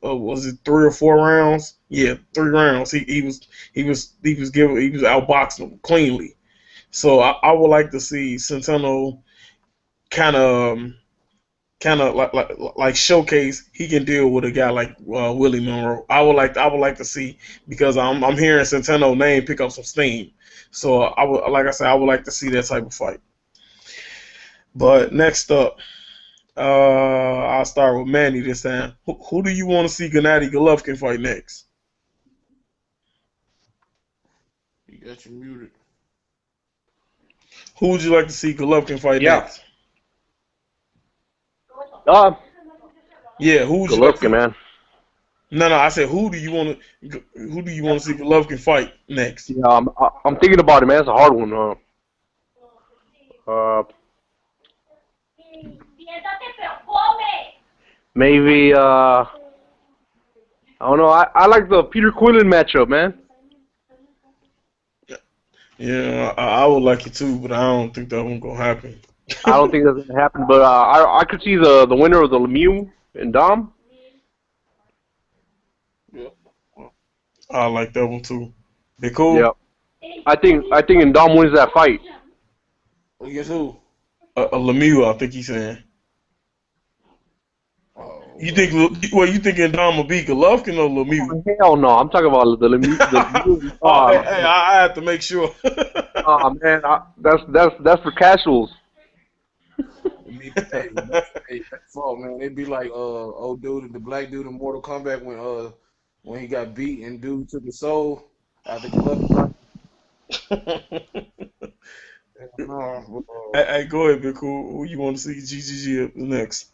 A: was it 3 or 4 rounds? Yeah, 3 rounds. He was outboxing him cleanly. So I would like to see Centeno kind of like showcase he can deal with a guy like Willie Monroe. I would like to see, because I'm hearing Centeno name pick up some steam. So I would, like I said, I would like to see that type of fight. But next up, I'll start with Manny this time. Who do you want to see Gennady Golovkin fight next?
C: You got you muted.
A: Who would you like to see Golovkin fight
B: Yeah.
A: next?
B: Yeah,
A: who would you like to?
B: Golovkin, man.
A: No, I said who do you want to see Golovkin fight next?
B: Yeah, I'm thinking about it, man. It's a hard one. Maybe I don't know. I like the Peter Quillen matchup, man.
A: Yeah, I would like it too, but I don't think that one gonna happen.
B: I don't think that's gonna happen, but I could see the winner of the Lemieux and Dom.
C: Yeah.
A: I like that one too. They cool?
B: Yeah. I think Dom wins that fight.
C: Against who?
A: Lemieux, I think he's saying.
C: Oh,
A: You think? Well, you thinking Dom will beat Golovkin or Lemieux?
B: Hell no, I'm talking about the Lemieux.
A: Hey, I have to make sure.
B: Oh man, that's for casuals.
C: hey, that's fault, man. It'd be like old dude, the black dude in Mortal Kombat when he got beat and dude took his soul out the glove.
A: Hey, go ahead, Big Cool. Who you want to see GGG up next?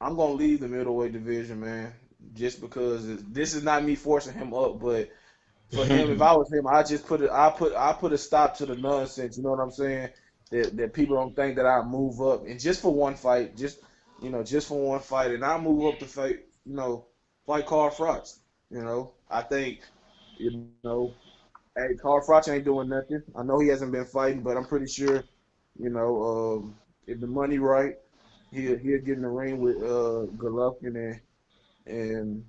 C: I'm gonna leave the middleweight division, man, just because this is not me forcing him up, but for him, if I was him, I just put a stop to the nonsense. You know what I'm saying? That people don't think that I move up, and just for one fight, just for one fight, and I move up to fight Carl Froch. I think, hey, Carl Froch ain't doing nothing. I know he hasn't been fighting, but I'm pretty sure, if the money right, he'll get in the ring with Golovkin and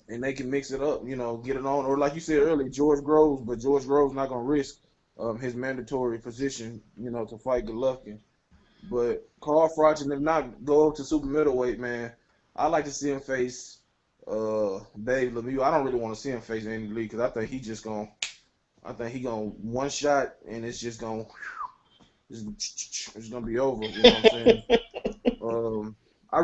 C: they can mix it up, get it on. Or like you said earlier, George Groves, but George Groves not gonna risk his mandatory position, to fight Golovkin. But Carl Froch, and if not, go up to super middleweight, man. I like to see him face Dave Lemieux. I don't really want to see him face Andy Lee, because I think he gonna one shot and it's just gonna be over. You know what I'm saying? I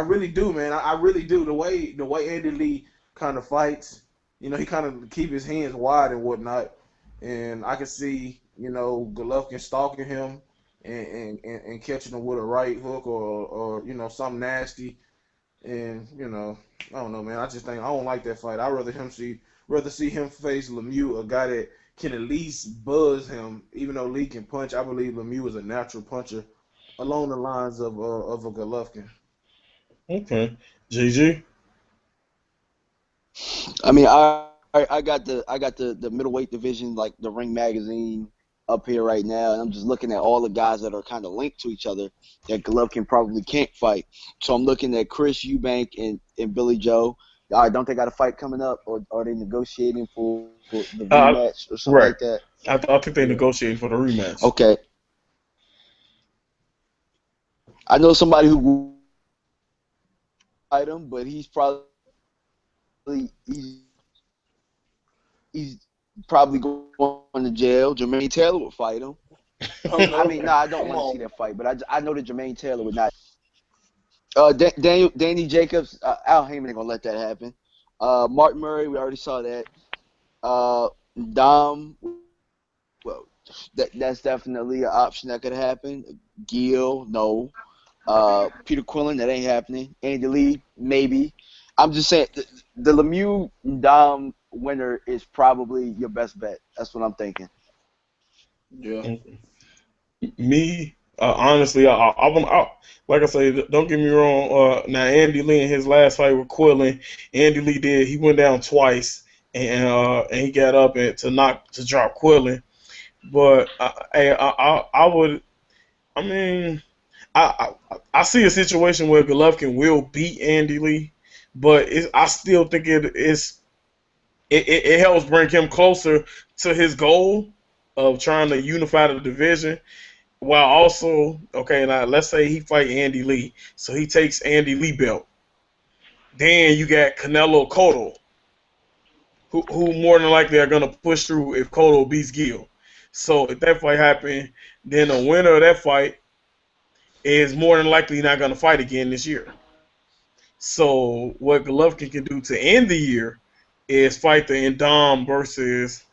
C: really do, man. I really do. The way Andy Lee kind of fights, he kind of keep his hands wide and whatnot, and I can see, Golovkin stalking him and catching him with a right hook or something nasty, and I don't know, man. I just think I don't like that fight. I'd rather see him face Lemieux, a guy that can at least buzz him, even though Lee can punch. I believe Lemieux is a natural puncher, along the lines of a Golovkin.
A: Okay, GG.
D: I mean, I got the middleweight division, like the Ring magazine, up here right now, and I'm just looking at all the guys that are kind of linked to each other that Golovkin probably can't fight. So I'm looking at Chris Eubank and Billy Joe. All right, don't they got a fight coming up, or are they negotiating for the rematch or something like that?
A: I think they negotiating for the rematch.
D: Okay. I know somebody who will fight him, but he's probably going to jail. Jermaine Taylor would fight him. I mean, no, I don't want to see that fight, but I know that Jermaine Taylor would not. Danny Jacobs, Al Heyman ain't gonna let that happen. Mark Murray, we already saw that. Dom, well, that's definitely an option that could happen. Gil, no. Peter Quillen, that ain't happening. Andy Lee, maybe. I'm just saying the Lemieux Dom winner is probably your best bet. That's what I'm thinking.
C: Yeah.
A: Me, Honestly, like I say, don't get me wrong. Now Andy Lee in his last fight with Quillen, Andy Lee he went down twice, and he got up to drop Quillen. But I would, I mean, I see a situation where Golovkin will beat Andy Lee, but I still think it helps bring him closer to his goal of trying to unify the division. While also, okay, now let's say he fight Andy Lee, so he takes Andy Lee belt. Then you got Canelo Cotto, who more than likely are gonna push through if Cotto beats Gill. So if that fight happen, then the winner of that fight is more than likely not gonna fight again this year. So what Golovkin can do to end the year is fight the Indom versus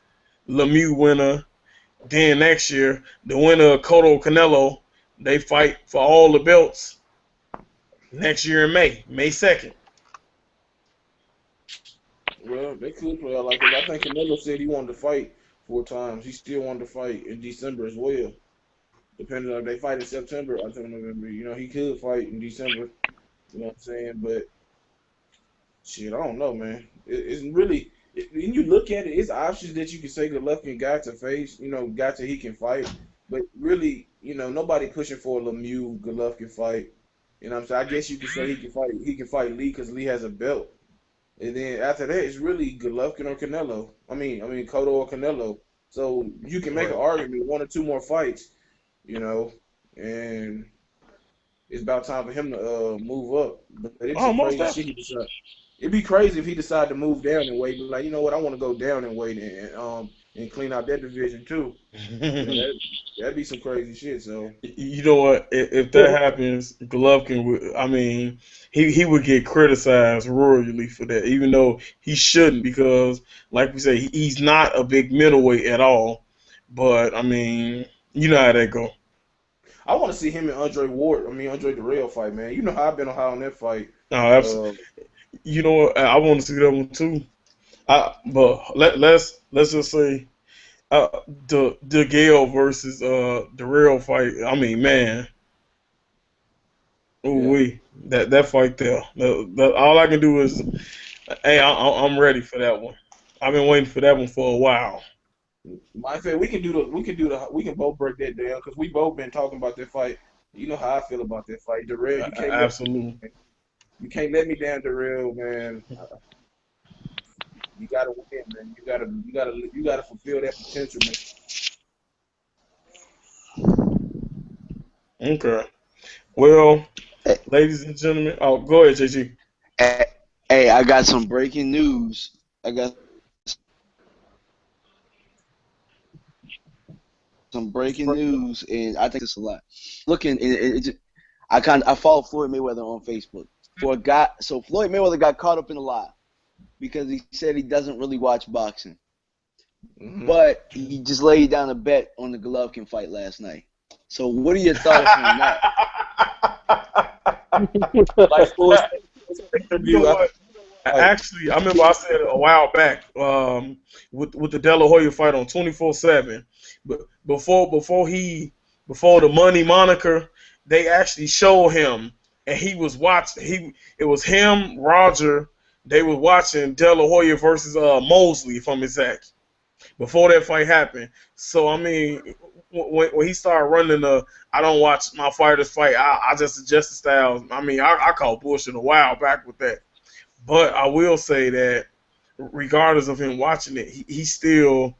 A: Lemieux winner. Then next year, the winner of Cotto Canelo, they fight for all the belts next year in May 2nd.
C: Well, they could play out like that. I think Canelo said he wanted to fight 4 times. He still wanted to fight in December as well. Depending on if they fight in September or November. You know, he could fight in December. You know what I'm saying? But shit, I don't know, man. It's really when you look at it, it's options that you can say Golovkin got to face. You know, got to he can fight. But really, you know, nobody pushing for a Lemieux Golovkin fight. You know what I'm saying? I guess you could say he can fight. He can fight Lee because Lee has a belt. And then after that, it's really Golovkin or Canelo. I mean, Cotto or Canelo. So you can make an argument, 1 or 2 more fights, you know, and it's about time for him to move up. But it's a
A: Most
C: crazy shit he decided. It'd be crazy if he decided to move down and weight. Like, you know what, I want to go down and weight and clean out that division too. You know, that'd be some crazy shit. So
A: You know what? If that happens, Golovkin would. I mean, he would get criticized royally for that, even though he shouldn't, because, like we say, he's not a big middleweight at all. But I mean, you know how that go.
C: I want to see him and Andre Darrell fight, man. You know how I've been on that fight.
A: No, absolutely. You know what? I want to see that one too. But let's just say the Gale versus the real fight. I mean, man, ooh wee, that fight there. All I can do is, hey, I'm ready for that one. I've been waiting for that one for a while.
C: My favorite, we can both break that down because we both been talking about that fight. You know how I feel about that fight, Darrell.
A: Absolutely.
C: You can't let me down, Darrell, man. You gotta win, man. You gotta fulfill that potential, man.
A: Okay. Well, ladies and gentlemen, go ahead, JG.
D: Hey, I got some breaking news. I got some breaking news, and I think it's a lot. Looking, I follow Floyd Mayweather on Facebook. So Floyd Mayweather got caught up in a lie because he said he doesn't really watch boxing, but he just laid down a bet on the Golovkin fight last night. So what are your thoughts on that?
A: You know what? Actually, I remember I said it a while back with the De La Hoya fight on 24/7. But before the money moniker, they actually showed him, and he was watching. It was him, Roger. They were watching De La Hoya versus Mosley, if I'm exact, before that fight happened. So I mean, when he started running I don't watch my fighters fight. I just adjust the styles. I mean, I call bullshit a while back with that. But I will say that regardless of him watching it, he still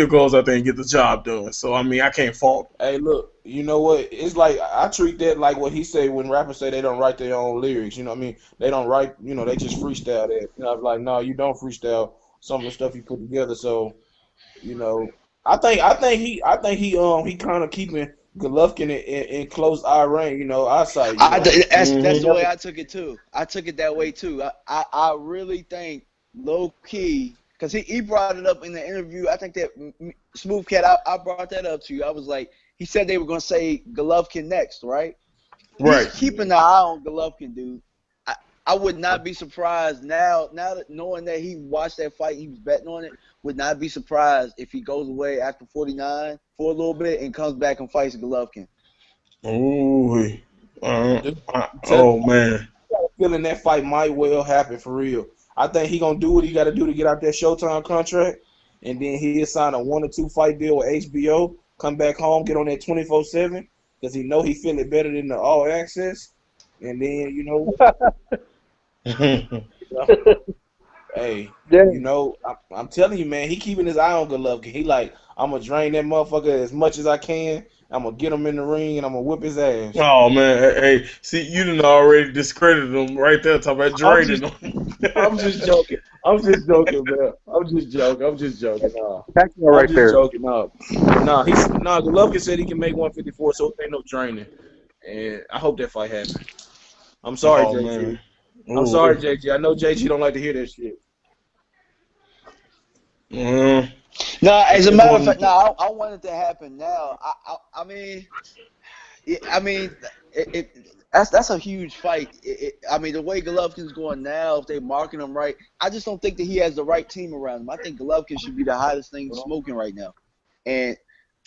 A: goes out there and get the job done. So I mean, I can't fault him.
C: Hey, look, you know what? It's like I treat that like what he say when rappers say they don't write their own lyrics. You know what I mean? They don't write. You know, they just freestyle that. You know, I'm like, no, you don't freestyle some of the stuff you put together. So, you know, I think he kind of keeping Golovkin in close eye range. You know, eyesight.
D: That's the way I took it too. I took it that way too. I really think low key. Because he brought it up in the interview. I think that Smooth Cat, I brought that up to you. I was like, he said they were going to say Golovkin next, right?
A: Right.
D: He's keeping an eye on Golovkin, dude. I would not be surprised now that knowing that he watched that fight, he was betting on it, would not be surprised if he goes away after 49 for a little bit and comes back and fights Golovkin.
A: Ooh.
C: Just tell
A: Oh man.
C: feeling that fight might well happen for real. I think he gonna do what he got to do to get out that Showtime contract, and then he'll sign a 1 or 2 fight deal with HBO. Come back home, get on that 24/7 because he know he feel it better than the All Access, and then hey,
B: Damn.
C: I'm telling you, man, he keeping his eye on Golovkin. He like, I'm gonna drain that motherfucker as much as I can. I'm gonna get him in the ring and I'm gonna whip his ass.
A: Oh man, hey, see, you done already discredited them right there. Talking about
C: I'm
A: draining
C: just,
A: them.
C: I'm just joking. I'm just joking, man. I'm just joking. I'm just joking. Nah,
B: Tactical
C: I'm
B: right
C: just
B: there.
C: joking. Nah. Golovkin said he can make 154, so it ain't no draining. And I hope that fight happens. I'm sorry,
A: Oh man.
C: JG. I'm sorry,
A: Ooh.
C: JG. I know JG don't like to hear that shit.
A: Well,
D: No, as a
A: it
D: matter of fact,
A: wasn't.
D: no, I want it to happen now. I mean, I mean, that's a huge fight. I mean, the way Golovkin's going now, if they marking him right, I just don't think that he has the right team around him. I think Golovkin should be the hottest thing smoking right now, and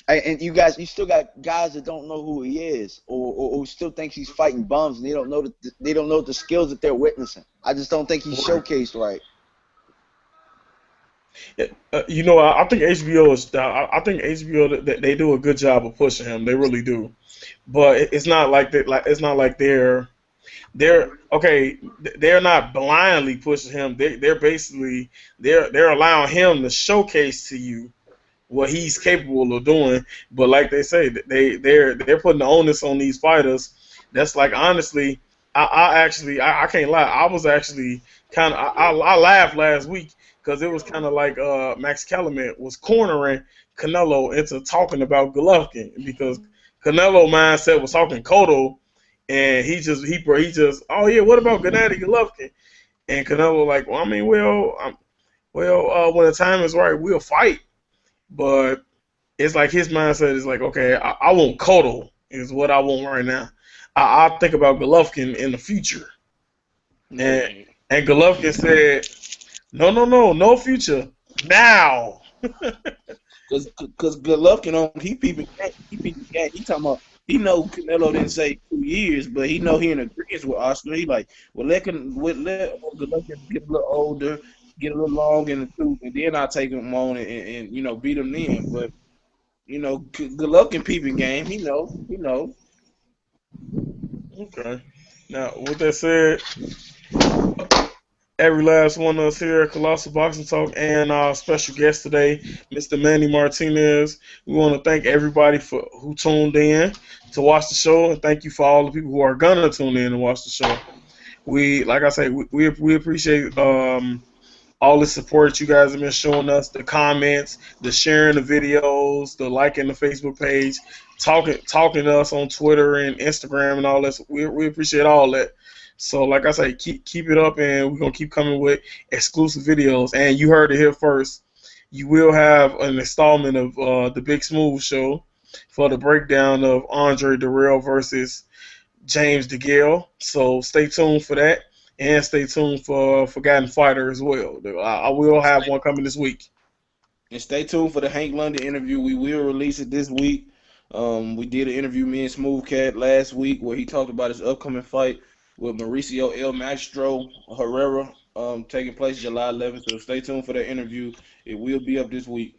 D: you still got guys that don't know who he is, or who still think he's fighting bums, and they don't know the skills that they're witnessing. I just don't think he's showcased right.
A: I think HBO is. I think HBO they do a good job of pushing him. They really do. But it's not like that. Like it's not like they're okay. They're not blindly pushing him. They're basically they're allowing him to showcase to you what he's capable of doing. But like they say, they're putting the onus on these fighters. That's like honestly, I can't lie. I was actually kind of I laughed last week because it was kind of like Max Kellerman was cornering Canelo into talking about Golovkin because Canelo mindset was talking Cotto, and he just oh yeah, what about Gennady Golovkin? And Canelo like, well, I mean, when the time is right, we'll fight. But it's like his mindset is like, okay, I want Cotto is what I want right now. I think about Golovkin in the future, and
C: Man.
A: and Golovkin said, no future now.
C: Cause Golovkin on he peeping game. He talking about he know Canelo didn't say 2 years, but he know he in agreement with Oscar. He like, well, let Golovkin get a little older, get a little long in the tooth, and then I'll take him on and beat him then. But Golovkin peeping game. He know.
A: Okay. Now, with that said, every last one of us here at Colossal Boxing Talk and our special guest today, Mr. Manny Martinez. We want to thank everybody for who tuned in to watch the show, and thank you for all the people who are gonna tune in and watch the show. Like I say, we appreciate all the support you guys have been showing us, the comments, the sharing the videos, the liking the Facebook page, talking to us on Twitter and Instagram and all that. We appreciate all that. So like I say, keep it up, and we're gonna keep coming with exclusive videos. And you heard it here first. You will have an installment of the Big Smooth Show for the breakdown of Andre Durrell versus James DeGale. So stay tuned for that, and stay tuned for Forgotten Fighter as well. I will have one coming this week.
C: And stay tuned for the Hank London interview. We will release it this week. We did an interview, me and Smooth Cat, last week where he talked about his upcoming fight with Mauricio El Mastro Herrera, taking place July 11th. So stay tuned for that interview. It will be up this week.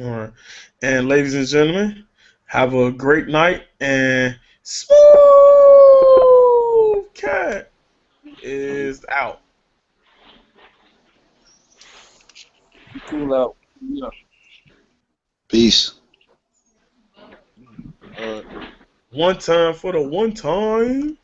A: All right, and ladies and gentlemen, have a great night. And Smooth Cat is out.
C: Be cool out. Yeah.
D: Peace.
C: All right.
A: One time for the one time.